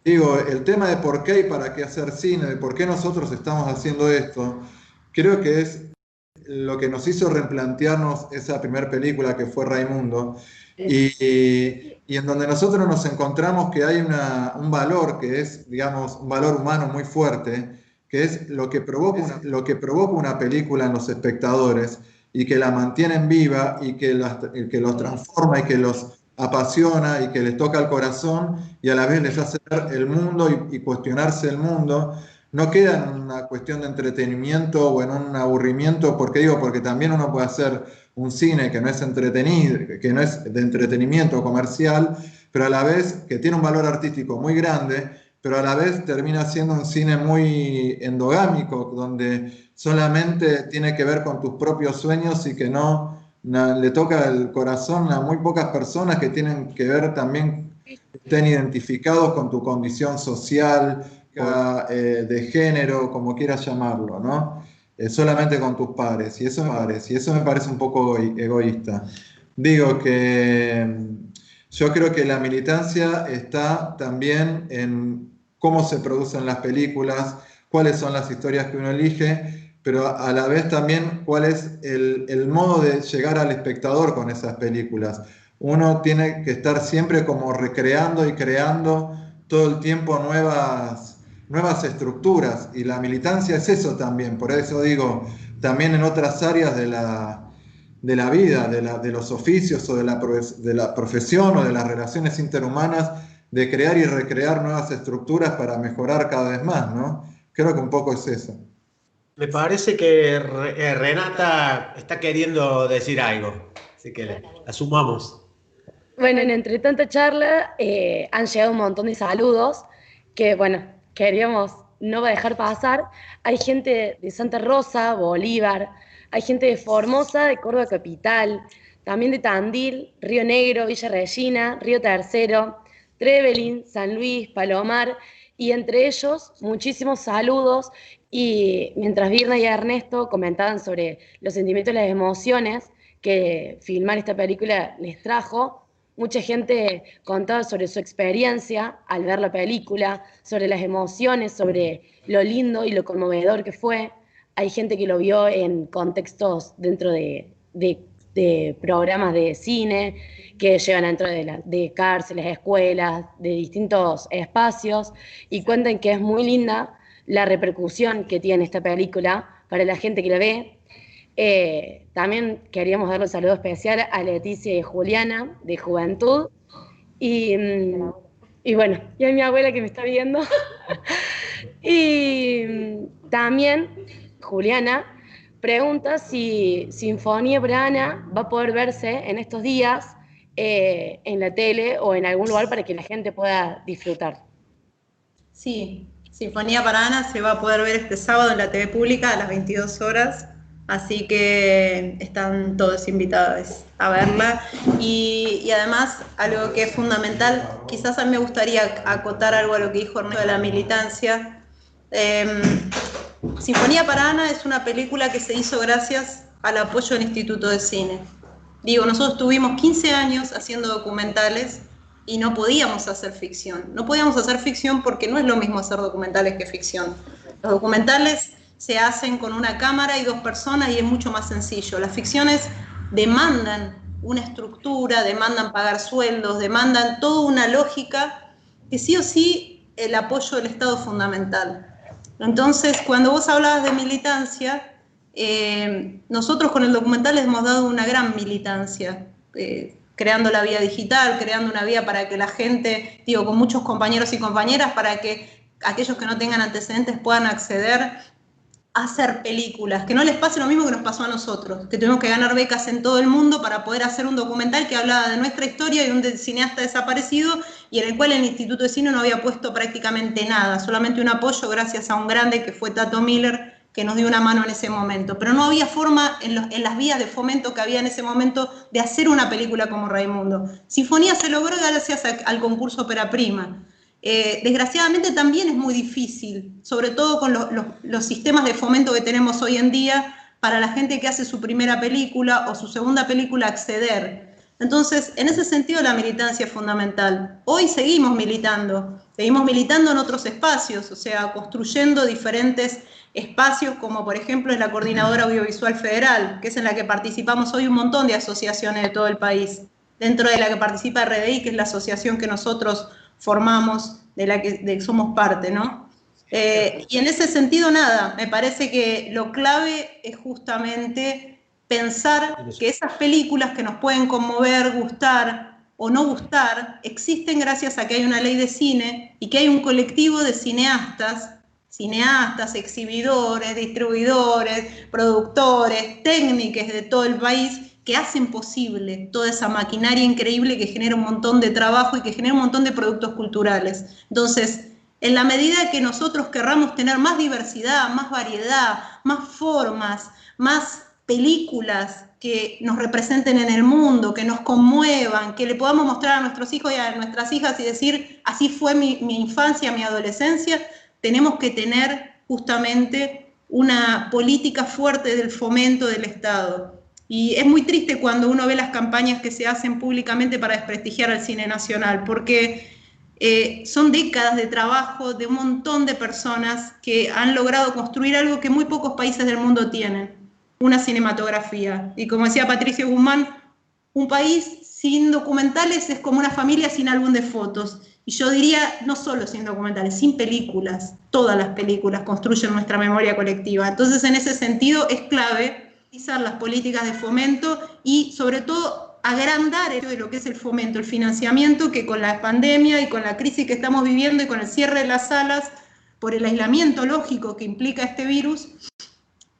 Digo, el tema de por qué y para qué hacer cine, de por qué nosotros estamos haciendo esto, creo que es lo que nos hizo replantearnos esa primera película que fue Raimundo, y en donde nosotros nos encontramos que hay un valor que es, digamos, un valor humano muy fuerte, que es lo que provoca una película en los espectadores y que la mantienen viva y que los transforma y que los apasiona y que les toca el corazón y a la vez les hace ver el mundo y cuestionarse el mundo. No queda en una cuestión de entretenimiento o en un aburrimiento, porque también uno puede hacer un cine que no es entretenido, que no es de entretenimiento comercial, pero a la vez que tiene un valor artístico muy grande, pero a la vez termina siendo un cine muy endogámico, donde solamente tiene que ver con tus propios sueños y que le toca el corazón a muy pocas personas que tienen que ver también, estén identificados con tu condición social, de género, como quieras llamarlo, ¿no? Solamente con tus pares, y eso me parece un poco egoísta. Digo que yo creo que la militancia está también en cómo se producen las películas, cuáles son las historias que uno elige, pero a la vez también cuál es el modo de llegar al espectador con esas películas. Uno tiene que estar siempre como recreando y creando todo el tiempo nuevas estructuras, y la militancia es eso también. Por eso digo, también en otras áreas de la vida, de los oficios o de la profesión o de las relaciones interhumanas, de crear y recrear nuevas estructuras para mejorar cada vez más, ¿no? Creo que un poco es eso. Me parece que Renata está queriendo decir algo, así que la sumamos. Bueno, entre tanta charla han llegado un montón de saludos que, bueno, queríamos no va a dejar pasar. Hay gente de Santa Rosa, Bolívar, hay gente de Formosa, de Córdoba Capital, también de Tandil, Río Negro, Villa Regina, Río Tercero, Trevelin, San Luis, Palomar, y entre ellos muchísimos saludos. Y mientras Virna y Ernesto comentaban sobre los sentimientos y las emociones que filmar esta película les trajo, mucha gente contaba sobre su experiencia al ver la película, sobre las emociones, sobre lo lindo y lo conmovedor que fue. Hay gente que lo vio en contextos dentro de programas de cine que llevan dentro de cárceles, escuelas, de distintos espacios, y cuentan que es muy linda la repercusión que tiene esta película para la gente que la ve. También queríamos darle un saludo especial a Leticia y Juliana de Juventud y bueno, y a mi abuela que me está viendo. Y también Juliana pregunta si Sinfonía para Ana va a poder verse en estos días en la tele o en algún lugar para que la gente pueda disfrutar. Sí, Sinfonía para Ana se va a poder ver este sábado en la TV pública a las 22 horas. Así que están todos invitados a verla. Y además, algo que es fundamental, quizás a mí me gustaría acotar algo a lo que dijo Ernesto de la militancia. Sinfonía para Ana es una película que se hizo gracias al apoyo del Instituto de Cine. Digo, nosotros tuvimos 15 años haciendo documentales y no podíamos hacer ficción. No podíamos hacer ficción porque no es lo mismo hacer documentales que ficción. Los documentales se hacen con una cámara y 2 personas y es mucho más sencillo. Las ficciones demandan una estructura, demandan pagar sueldos, demandan toda una lógica que sí o sí el apoyo del Estado es fundamental. Entonces, cuando vos hablabas de militancia, nosotros con el documental les hemos dado una gran militancia, creando la vía digital, creando una vía para que la gente, digo, con muchos compañeros y compañeras, para que aquellos que no tengan antecedentes puedan acceder a hacer películas, que no les pase lo mismo que nos pasó a nosotros, que tuvimos que ganar becas en todo el mundo para poder hacer un documental que hablaba de nuestra historia y de un cineasta desaparecido y en el cual el Instituto de Cine no había puesto prácticamente nada, solamente un apoyo gracias a un grande que fue Tato Miller, que nos dio una mano en ese momento, pero no había forma en las vías de fomento que había en ese momento de hacer una película como Raimundo. Sinfonía se logró gracias al concurso Ópera Prima. Desgraciadamente también es muy difícil, sobre todo con los sistemas de fomento que tenemos hoy en día, para la gente que hace su primera película o su segunda película acceder. Entonces, en ese sentido la militancia es fundamental. Hoy seguimos militando en otros espacios, o sea, construyendo diferentes espacios como por ejemplo es la Coordinadora Audiovisual Federal, que es en la que participamos hoy un montón de asociaciones de todo el país, dentro de la que participa RDI, que es la asociación que nosotros formamos, de la que somos parte, ¿no? Y en ese sentido, nada, me parece que lo clave es justamente pensar que esas películas que nos pueden conmover, gustar o no gustar, existen gracias a que hay una ley de cine y que hay un colectivo de cineastas, exhibidores, distribuidores, productores, técnicos de todo el país, que hacen posible toda esa maquinaria increíble que genera un montón de trabajo y que genera un montón de productos culturales. Entonces, en la medida que nosotros querramos tener más diversidad, más variedad, más formas, más películas que nos representen en el mundo, que nos conmuevan, que le podamos mostrar a nuestros hijos y a nuestras hijas y decir, así fue mi infancia, mi adolescencia, tenemos que tener justamente una política fuerte del fomento del Estado. Y es muy triste cuando uno ve las campañas que se hacen públicamente para desprestigiar al cine nacional, porque son décadas de trabajo de un montón de personas que han logrado construir algo que muy pocos países del mundo tienen, una cinematografía. Y como decía Patricio Guzmán, un país sin documentales es como una familia sin álbum de fotos. Y yo diría, no solo sin documentales, sin películas. Todas las películas construyen nuestra memoria colectiva. Entonces, en ese sentido, es clave utilizar las políticas de fomento y, sobre todo, agrandar de lo que es el fomento, el financiamiento, que con la pandemia y con la crisis que estamos viviendo y con el cierre de las salas, por el aislamiento lógico que implica este virus,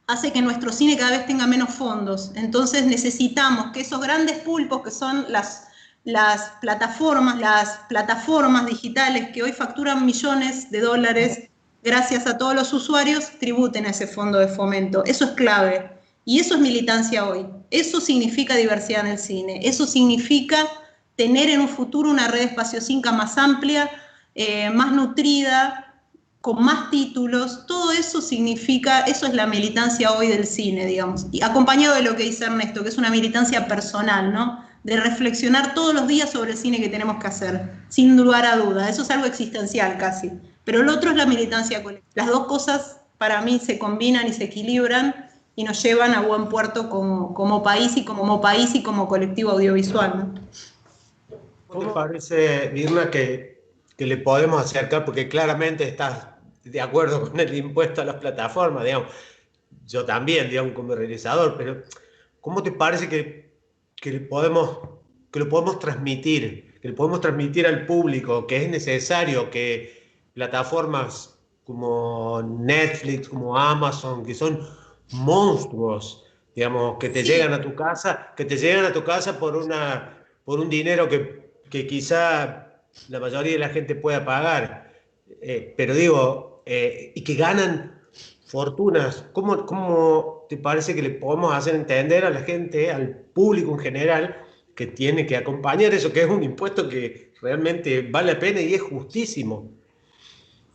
hace que nuestro cine cada vez tenga menos fondos. Entonces necesitamos que esos grandes pulpos que son las plataformas digitales que hoy facturan millones de dólares gracias a todos los usuarios, tributen a ese fondo de fomento. Eso es clave. Y eso es militancia hoy. Eso significa diversidad en el cine. Eso significa tener en un futuro una red espacio-cinca más amplia, más nutrida, con más títulos. Todo eso significa, eso es la militancia hoy del cine, digamos. Y acompañado de lo que dice Ernesto, que es una militancia personal, ¿no? De reflexionar todos los días sobre el cine que tenemos que hacer, sin lugar a duda. Eso es algo existencial casi. Pero lo otro es la militancia colectiva. Las dos cosas para mí se combinan y se equilibran y nos llevan a buen puerto como país y como colectivo audiovisual, ¿no? ¿Cómo te parece, Mirna, que le podemos acercar? Porque claramente estás de acuerdo con el impuesto a las plataformas, digamos. Yo también, digamos, como realizador, pero ¿cómo te parece que lo podemos transmitir? Que le podemos transmitir al público que es necesario que plataformas como Netflix, como Amazon, que son monstruos, digamos, que te llegan a tu casa, por un dinero que quizá la mayoría de la gente pueda pagar, pero digo, y que ganan fortunas. ¿Cómo te parece que le podemos hacer entender a la gente, al público en general, que tiene que acompañar eso, que es un impuesto que realmente vale la pena y es justísimo?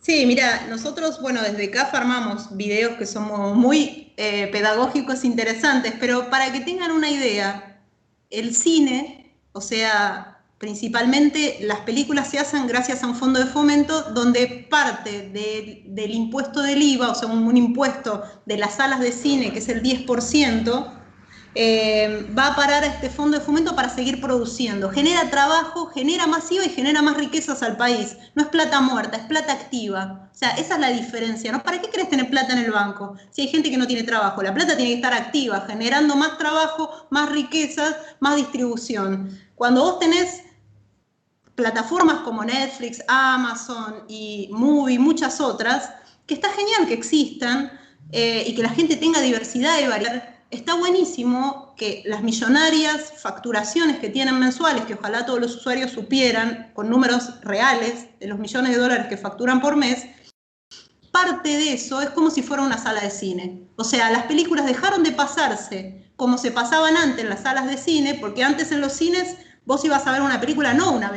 Sí, mira, nosotros, bueno, desde CAF armamos videos que somos muy pedagógicos, interesantes, pero para que tengan una idea, el cine, o sea, principalmente las películas se hacen gracias a un fondo de fomento donde parte del impuesto del IVA, o sea, un impuesto de las salas de cine, que es el 10%, va a parar a este fondo de fomento para seguir produciendo. Genera trabajo, genera más IVA y genera más riquezas al país. No es plata muerta, es plata activa. O sea, esa es la diferencia, ¿no? ¿Para qué querés tener plata en el banco si hay gente que no tiene trabajo? La plata tiene que estar activa, generando más trabajo, más riquezas, más distribución. Cuando vos tenés plataformas como Netflix, Amazon y Movie, muchas otras, que está genial que existan y que la gente tenga diversidad y variedad. Está buenísimo que las millonarias facturaciones que tienen mensuales, que ojalá todos los usuarios supieran con números reales de los millones de dólares que facturan por mes, parte de eso es como si fuera una sala de cine. O sea, las películas dejaron de pasarse como se pasaban antes en las salas de cine, porque antes en los cines vos ibas a ver una película no una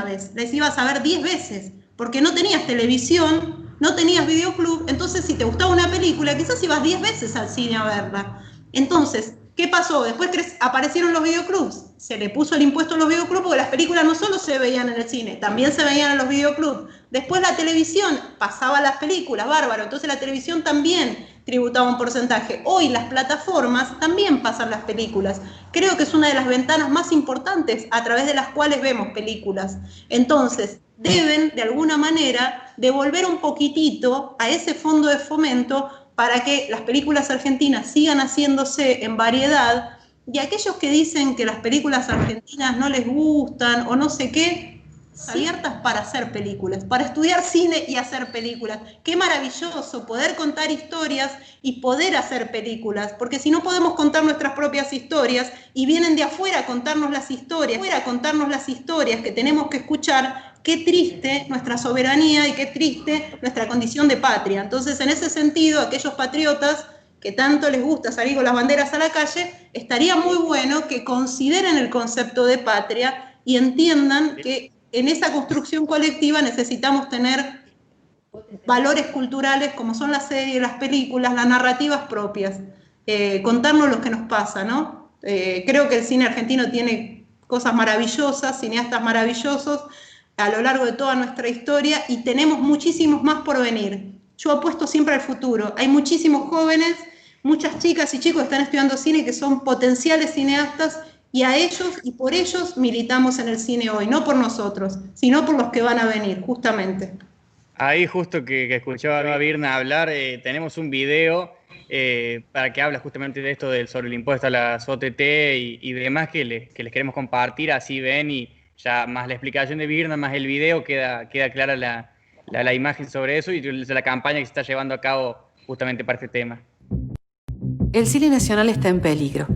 vez, las ibas a ver 10 veces, porque no tenías televisión, no tenías videoclub, entonces si te gustaba una película, quizás ibas 10 veces al cine a verla. Entonces, ¿qué pasó? Después aparecieron los videoclubs, se le puso el impuesto a los videoclubs porque las películas no solo se veían en el cine, también se veían en los videoclubs. Después la televisión pasaba las películas, bárbaro, entonces la televisión también tributaba un porcentaje. Hoy las plataformas también pasan las películas. Creo que es una de las ventanas más importantes a través de las cuales vemos películas. Entonces, deben de alguna manera devolver un poquitito a ese fondo de fomento para que las películas argentinas sigan haciéndose en variedad, y aquellos que dicen que las películas argentinas no les gustan o no sé qué, abiertas para hacer películas, para estudiar cine y hacer películas. Qué maravilloso poder contar historias y poder hacer películas, porque si no podemos contar nuestras propias historias y vienen de afuera a contarnos las historias, que tenemos que escuchar. Qué triste nuestra soberanía y qué triste nuestra condición de patria. Entonces, en ese sentido, aquellos patriotas que tanto les gusta salir con las banderas a la calle, estaría muy bueno que consideren el concepto de patria y entiendan que en esa construcción colectiva necesitamos tener valores culturales como son las series, las películas, las narrativas propias, contarnos lo que nos pasa, ¿no? Creo que el cine argentino tiene cosas maravillosas, cineastas maravillosos a lo largo de toda nuestra historia y tenemos muchísimos más por venir. Yo apuesto siempre al futuro. Hay muchísimos jóvenes, muchas chicas y chicos que están estudiando cine que son potenciales cineastas y a ellos y por ellos militamos en el cine hoy, no por nosotros, sino por los que van a venir, justamente. Ahí justo que escuchaba a Virna hablar, tenemos un video para que habla justamente de esto sobre el impuesto a las OTT y demás que les queremos compartir, así ven y ya más la explicación de Virna, más el video, queda clara la imagen sobre eso y la campaña que se está llevando a cabo justamente para este tema. El cine nacional está en peligro.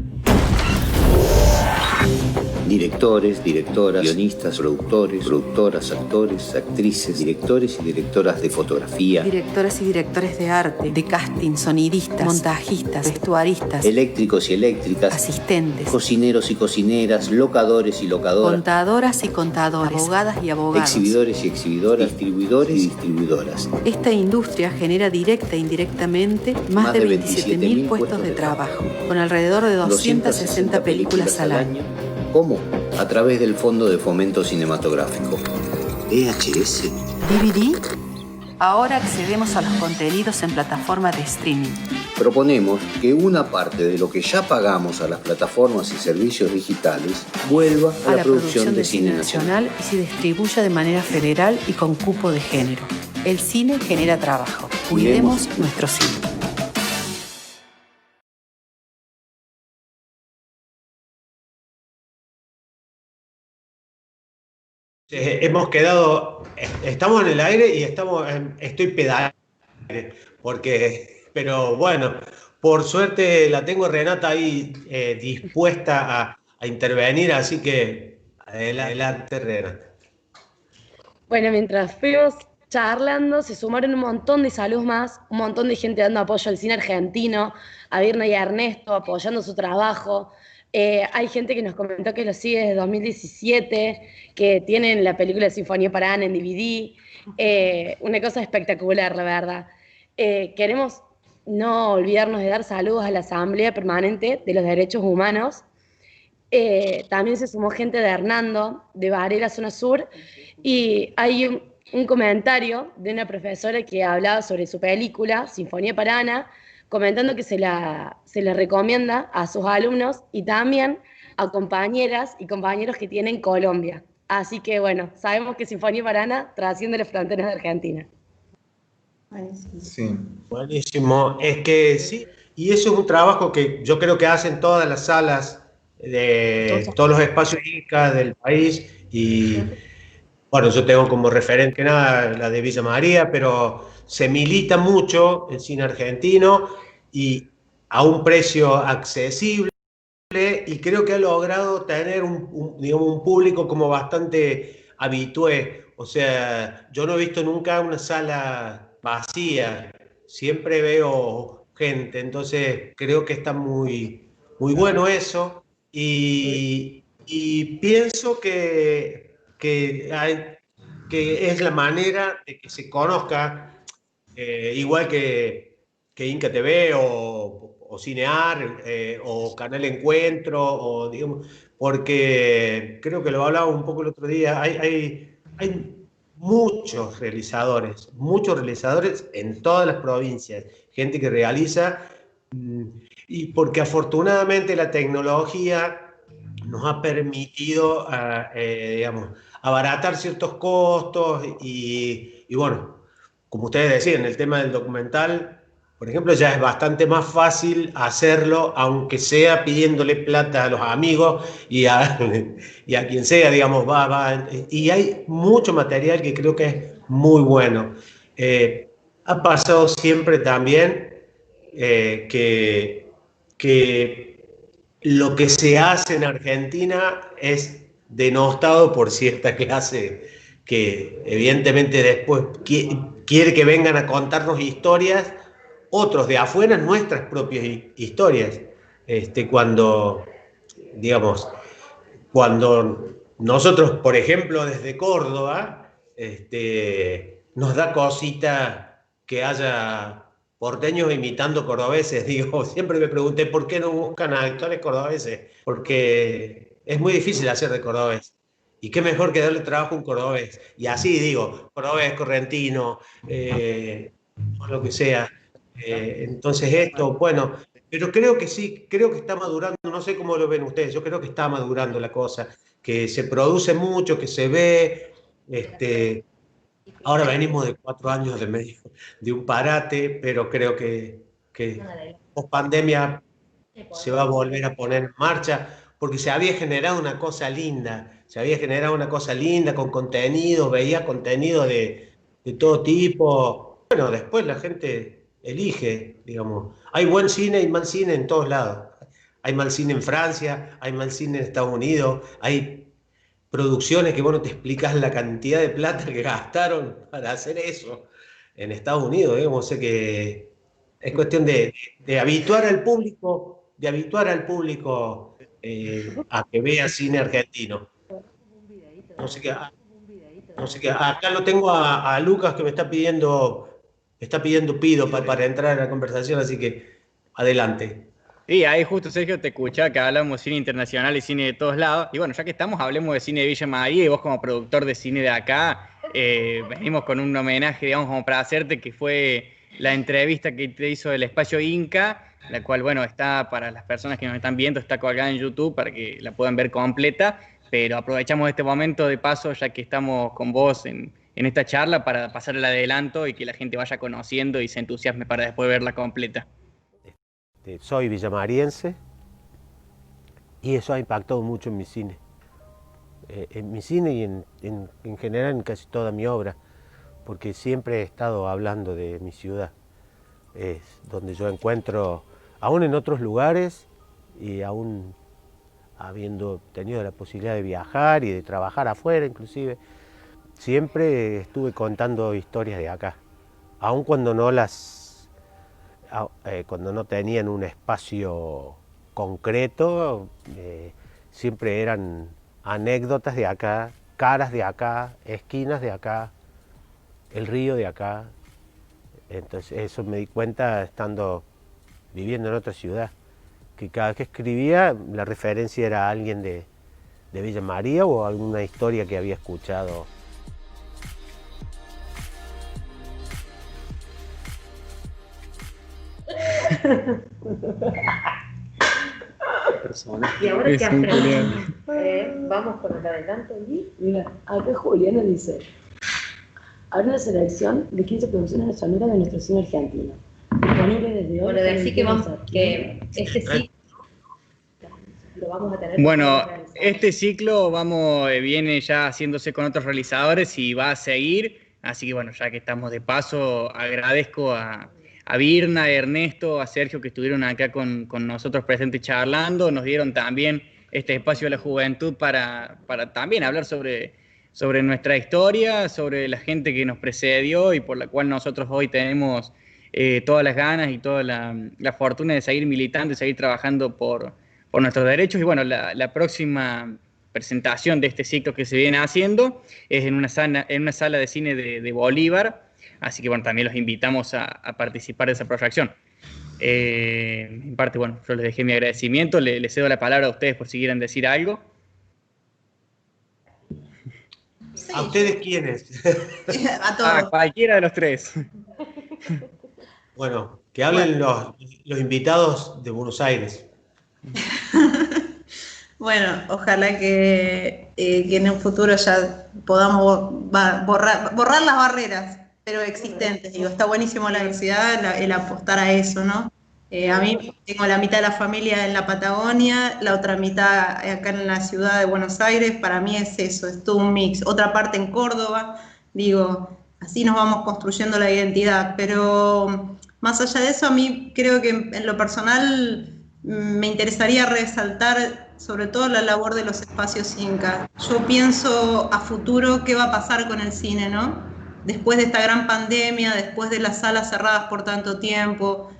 Directores, directoras, guionistas, productores, productoras, actores, actrices, directores y directoras de fotografía, Directoras y directores de arte, de casting, sonidistas, montajistas, vestuaristas, eléctricos y eléctricas, asistentes, cocineros y cocineras, locadores y locadoras, contadoras y contadores, abogadas y abogados, exhibidores y exhibidoras, distribuidores y distribuidoras. Esta industria genera directa e indirectamente más de 27.000 puestos de trabajo, con alrededor de 260 películas al año. ¿Cómo? A través del Fondo de Fomento Cinematográfico. VHS. ¿DVD? Ahora accedemos a los contenidos en plataformas de streaming. Proponemos que una parte de lo que ya pagamos a las plataformas y servicios digitales vuelva a la producción de cine nacional y se distribuya de manera federal y con cupo de género. El cine genera trabajo. Cuidemos nuestro cine. Estamos en el aire y estoy pedaleando, pero bueno, por suerte la tengo Renata ahí dispuesta a intervenir, así que adelante Renata. Bueno, mientras fuimos charlando, se sumaron un montón de saludos más, un montón de gente dando apoyo al cine argentino, a Virna y a Ernesto, apoyando su trabajo. Hay gente que nos comentó que lo sigue desde 2017, que tienen la película Sinfonía para Ana en DVD. Una cosa espectacular, la verdad. Queremos no olvidarnos de dar saludos a la Asamblea Permanente de los Derechos Humanos. También se sumó gente de Hernando, de Varela, zona sur, y hay un comentario de una profesora que hablaba sobre su película, Sinfonía para Ana, comentando que se la recomienda a sus alumnos y también a compañeras y compañeros que tienen Colombia. Así que bueno, sabemos que Sinfonía para Ana trasciende las fronteras de Argentina. Sí. Buenísimo. Es que sí, y eso es un trabajo que yo creo que hacen todas las salas de todos los espacios ICA del país. Y bueno, yo tengo como referente nada la de Villa María, pero se milita mucho el cine argentino y a un precio accesible, y creo que ha logrado tener digamos, un público como bastante habitué. O sea, yo no he visto nunca una sala vacía, siempre veo gente, entonces creo que está muy bueno eso. Y pienso que es la manera de que se conozca, igual que Inca TV o Cinear, o Canal Encuentro, o digamos, porque creo que lo hablaba un poco el otro día, hay muchos realizadores en todas las provincias, gente que realiza, y porque afortunadamente la tecnología nos ha permitido, digamos, abaratar ciertos costos y bueno, como ustedes decían, el tema del documental, por ejemplo, ya es bastante más fácil hacerlo, aunque sea pidiéndole plata a los amigos y a quien sea, digamos, y hay mucho material que creo que es muy bueno. Ha pasado siempre también, que lo que se hace en Argentina es denostado por cierta clase que evidentemente después quiere que vengan a contarnos historias, otros de afuera, nuestras propias historias. Cuando, digamos, cuando nosotros, por ejemplo, desde Córdoba, nos da cosita que haya porteños imitando cordobeses. Digo, siempre me pregunté por qué no buscan a actores cordobeses, porque es muy difícil hacer de cordobés. Y qué mejor que darle trabajo a un cordobés. Y así digo, cordobés, correntino, o lo que sea. Entonces esto, bueno, pero creo que sí, creo que está madurando, no sé cómo lo ven ustedes, yo creo que está madurando la cosa, que se produce mucho, que se ve. Ahora venimos de 4 años de medio de un parate, pero creo que post pandemia se va a volver a poner en marcha, porque se había generado una cosa linda, con contenidos, veía contenido de todo tipo. Bueno, después la gente elige, digamos. Hay buen cine y mal cine en todos lados. Hay mal cine en Francia, hay mal cine en Estados Unidos, hay producciones que, bueno, te explicas la cantidad de plata que gastaron para hacer eso en Estados Unidos, digamos. O sea que es cuestión de habituar al público, a que vea cine argentino. No sé qué, acá lo tengo a Lucas que me está pidiendo pido para entrar en la conversación, así que adelante. Sí, ahí justo Sergio te escuchaba que hablamos de cine internacional y cine de todos lados. Y bueno, ya que estamos, hablemos de cine de Villa María y vos como productor de cine de acá, venimos con un homenaje, digamos, como para hacerte, que fue la entrevista que te hizo el Espacio Inca, la cual, bueno, está para las personas que nos están viendo, está colgada en YouTube para que la puedan ver completa, pero aprovechamos este momento de paso, ya que estamos con vos en esta charla, para pasar el adelanto y que la gente vaya conociendo y se entusiasme para después verla completa. Soy villamariense y eso ha impactado mucho en mi cine. En mi cine y en general en casi toda mi obra, porque siempre he estado hablando de mi ciudad. Es donde yo encuentro, aún en otros lugares y aún habiendo tenido la posibilidad de viajar y de trabajar afuera inclusive, siempre estuve contando historias de acá, aun cuando no tenían un espacio concreto, siempre eran anécdotas de acá, caras de acá, esquinas de acá, el río de acá. Entonces eso me di cuenta viviendo en otra ciudad, que cada vez que escribía la referencia era a alguien de Villa María o alguna historia que había escuchado. ¿Y ahora qué hacemos? Vamos con el adelanto allí. Mira, acá Juliana dice: habrá una selección de 15 producciones sonoras de nuestro cine argentino. Disponible desde hoy. Bueno, decir que este ciclo lo vamos a tener. Bueno, este ciclo viene ya haciéndose con otros realizadores y va a seguir. Así que bueno, ya que estamos de paso, agradezco a Virna, a Ernesto, a Sergio, que estuvieron acá con nosotros presentes charlando. Nos dieron también este espacio de la juventud para también hablar sobre nuestra historia, sobre la gente que nos precedió y por la cual nosotros hoy tenemos todas las ganas y toda la fortuna de seguir militando y seguir trabajando por nuestros derechos. Y bueno, la próxima presentación de este ciclo que se viene haciendo es en una sala de cine de Bolívar. Así que bueno, también los invitamos a participar de esa proyección. En parte, bueno, yo les dejé mi agradecimiento, les cedo la palabra a ustedes por si quieren decir algo. Sí. ¿A ustedes quiénes? A todos. A cualquiera de los tres. Bueno, que hablen los invitados de Buenos Aires. Bueno, ojalá que en un futuro ya podamos borrar las barreras, pero existentes. Digo, está buenísimo la diversidad, el apostar a eso, ¿no? A mí tengo la mitad de la familia en la Patagonia, la otra mitad acá en la ciudad de Buenos Aires. Para mí es eso, es todo un mix. Otra parte en Córdoba, digo, así nos vamos construyendo la identidad. Pero más allá de eso, a mí creo que en lo personal me interesaría resaltar sobre todo la labor de los espacios Inca. Yo pienso a futuro qué va a pasar con el cine, ¿no? Después de esta gran pandemia, después de las salas cerradas por tanto tiempo,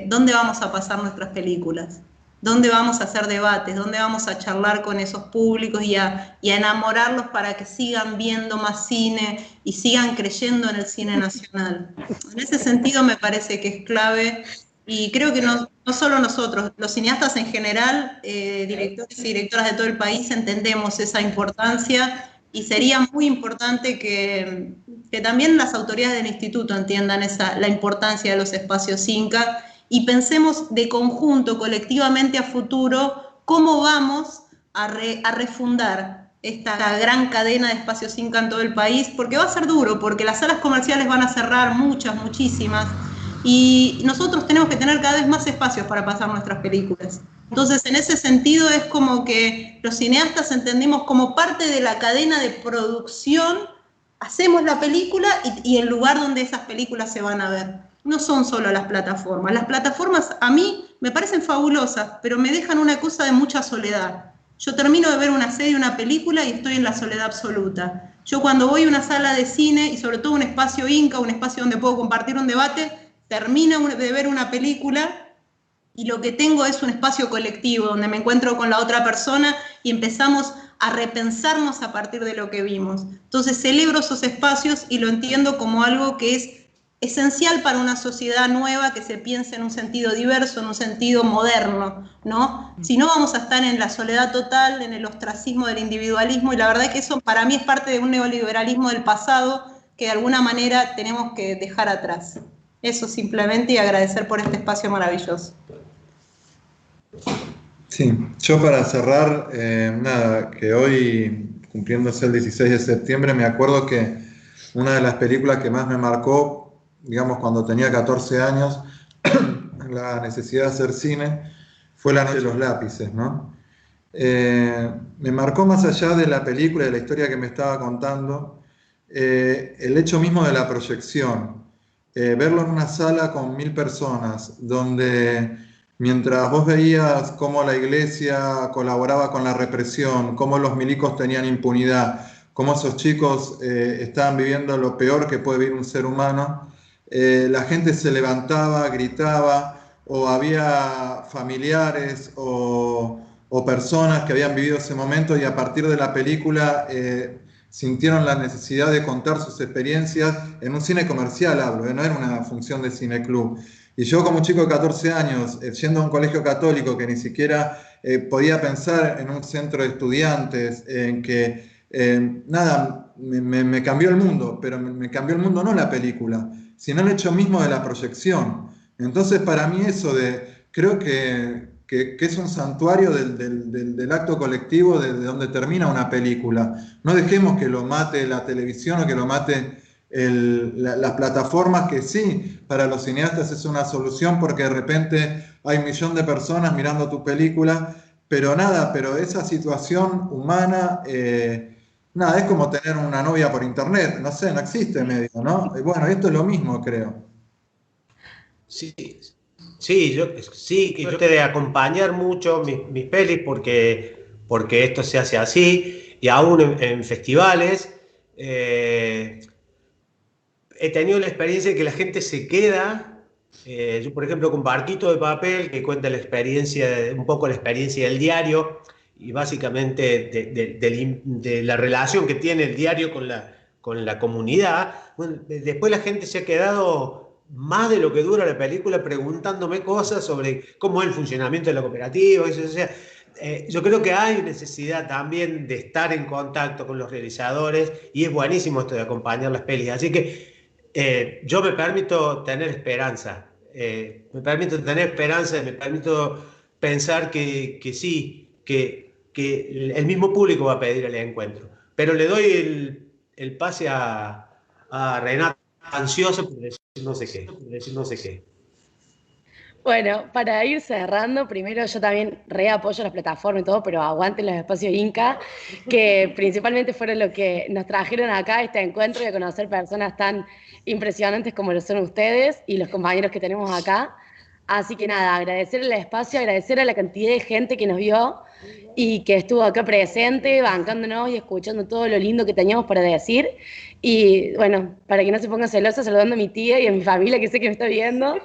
¿dónde vamos a pasar nuestras películas? ¿Dónde vamos a hacer debates? ¿Dónde vamos a charlar con esos públicos y a enamorarlos para que sigan viendo más cine y sigan creyendo en el cine nacional? En ese sentido me parece que es clave. Y creo que no solo nosotros, los cineastas en general, directores y directoras de todo el país, entendemos esa importancia y sería muy importante que también las autoridades del instituto entiendan la importancia de los espacios Inca y pensemos de conjunto, colectivamente a futuro, cómo vamos a refundar esta gran cadena de espacios Inca en todo el país, porque va a ser duro, porque las salas comerciales van a cerrar muchísimas. Y nosotros tenemos que tener cada vez más espacios para pasar nuestras películas. Entonces, en ese sentido, es como que los cineastas entendimos como parte de la cadena de producción, hacemos la película y el lugar donde esas películas se van a ver. No son solo las plataformas. Las plataformas a mí me parecen fabulosas, pero me dejan una cosa de mucha soledad. Yo termino de ver una serie, una película y estoy en la soledad absoluta. Yo cuando voy a una sala de cine, y sobre todo un espacio Inca, un espacio donde puedo compartir un debate, termino de ver una película y lo que tengo es un espacio colectivo donde me encuentro con la otra persona y empezamos a repensarnos a partir de lo que vimos. Entonces celebro esos espacios y lo entiendo como algo que es esencial para una sociedad nueva que se piense en un sentido diverso, en un sentido moderno, ¿no? Si no, vamos a estar en la soledad total, en el ostracismo del individualismo, y la verdad que eso para mí es parte de un neoliberalismo del pasado que de alguna manera tenemos que dejar atrás. Eso simplemente, y agradecer por este espacio maravilloso. Sí, yo para cerrar, nada, que hoy, cumpliéndose el 16 de septiembre, me acuerdo que una de las películas que más me marcó, digamos, cuando tenía 14 años, la necesidad de hacer cine, fue La Noche de los Lápices, ¿no? Me marcó más allá de la película y de la historia que me estaba contando, el hecho mismo de la proyección. Verlo en una sala con 1000 personas, donde mientras vos veías cómo la iglesia colaboraba con la represión, cómo los milicos tenían impunidad, cómo esos chicos estaban viviendo lo peor que puede vivir un ser humano, la gente se levantaba, gritaba, o había familiares o personas que habían vivido ese momento y a partir de la película sintieron la necesidad de contar sus experiencias en un cine comercial, hablo, no era una función de cineclub. Y yo como chico de 14 años, yendo a un colegio católico que ni siquiera podía pensar en un centro de estudiantes, en que nada, me cambió el mundo, pero me cambió el mundo no la película, sino el hecho mismo de la proyección. Entonces para mí eso creo que es un santuario del acto colectivo de donde termina una película. No dejemos que lo mate la televisión o que lo mate las plataformas, que sí, para los cineastas es una solución porque de repente hay 1 millón de personas mirando tu película, pero esa situación humana, nada, es como tener una novia por internet, no sé, no existe medio, ¿no? Bueno, esto es lo mismo, creo. Sí, yo trato de acompañar mucho mis pelis porque esto se hace así, y aún en festivales he tenido la experiencia de que la gente se queda. Yo, por ejemplo, con Barquito de Papel, que cuenta un poco la experiencia del diario y básicamente de la relación que tiene el diario con la comunidad. Bueno, después la gente se ha quedado más de lo que dura la película preguntándome cosas sobre cómo es el funcionamiento de la cooperativa. O sea, yo creo que hay necesidad también de estar en contacto con los realizadores y es buenísimo esto de acompañar las pelis. Así que yo me permito tener esperanza. Me permito pensar que sí, que el mismo público va a pedir el encuentro. Pero le doy el pase a Renata, ansioso por decir no sé qué. Bueno, para ir cerrando, primero yo también apoyo las plataformas y todo, pero aguanten los espacios Inca, que principalmente fueron lo que nos trajeron acá a este encuentro y a conocer personas tan impresionantes como lo son ustedes y los compañeros que tenemos acá. Así que nada, agradecer el espacio, agradecer a la cantidad de gente que nos vio y que estuvo acá presente, bancándonos y escuchando todo lo lindo que teníamos para decir. Y bueno, para que no se pongan celosas, saludando a mi tía y a mi familia, que sé que me está viendo.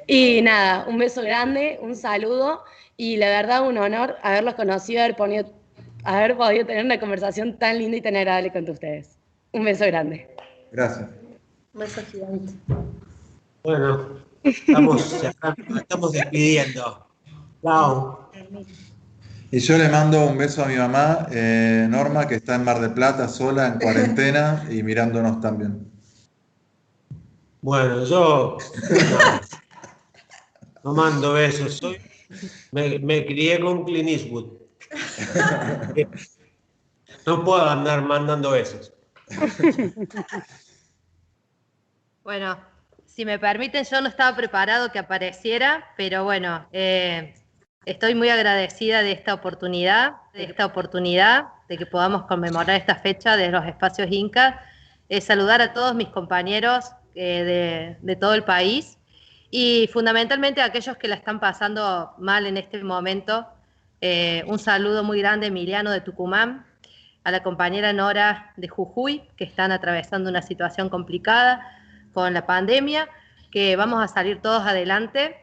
Y nada, un beso grande, un saludo y la verdad un honor haberlos conocido, haber podido tener una conversación tan linda y tan agradable con ustedes. Un beso grande. Gracias. Un beso gigante. Bueno, estamos despidiendo. Chao. Y yo le mando un beso a mi mamá, Norma, que está en Mar del Plata sola, en cuarentena y mirándonos también. Bueno, yo no mando besos. Me crié con Clint Eastwood. No puedo andar mandando besos. Bueno, si me permiten, yo no estaba preparado que apareciera, pero bueno, estoy muy agradecida de esta oportunidad de que podamos conmemorar esta fecha de los espacios Inca. Saludar a todos mis compañeros de todo el país y fundamentalmente a aquellos que la están pasando mal en este momento. Un saludo muy grande a Emiliano de Tucumán, a la compañera Nora de Jujuy, que están atravesando una situación complicada con la pandemia, que vamos a salir todos adelante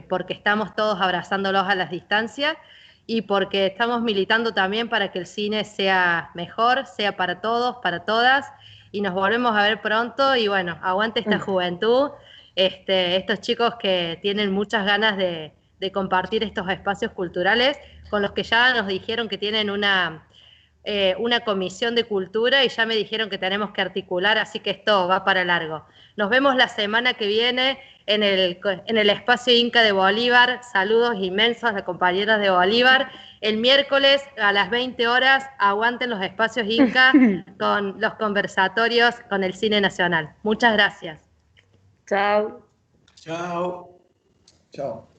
porque estamos todos abrazándolos a las distancias y porque estamos militando también para que el cine sea mejor, sea para todos, para todas, y nos volvemos a ver pronto. Y bueno, aguante esta juventud, estos chicos que tienen muchas ganas de compartir estos espacios culturales, con los que ya nos dijeron que tienen una comisión de cultura y ya me dijeron que tenemos que articular, así que esto va para largo. Nos vemos la semana que viene en el espacio Inca de Bolívar. Saludos inmensos a las compañeras de Bolívar. El miércoles a las 20 horas, aguanten los espacios Inca con los conversatorios con el cine nacional. Muchas gracias. Chao. Chao. Chao.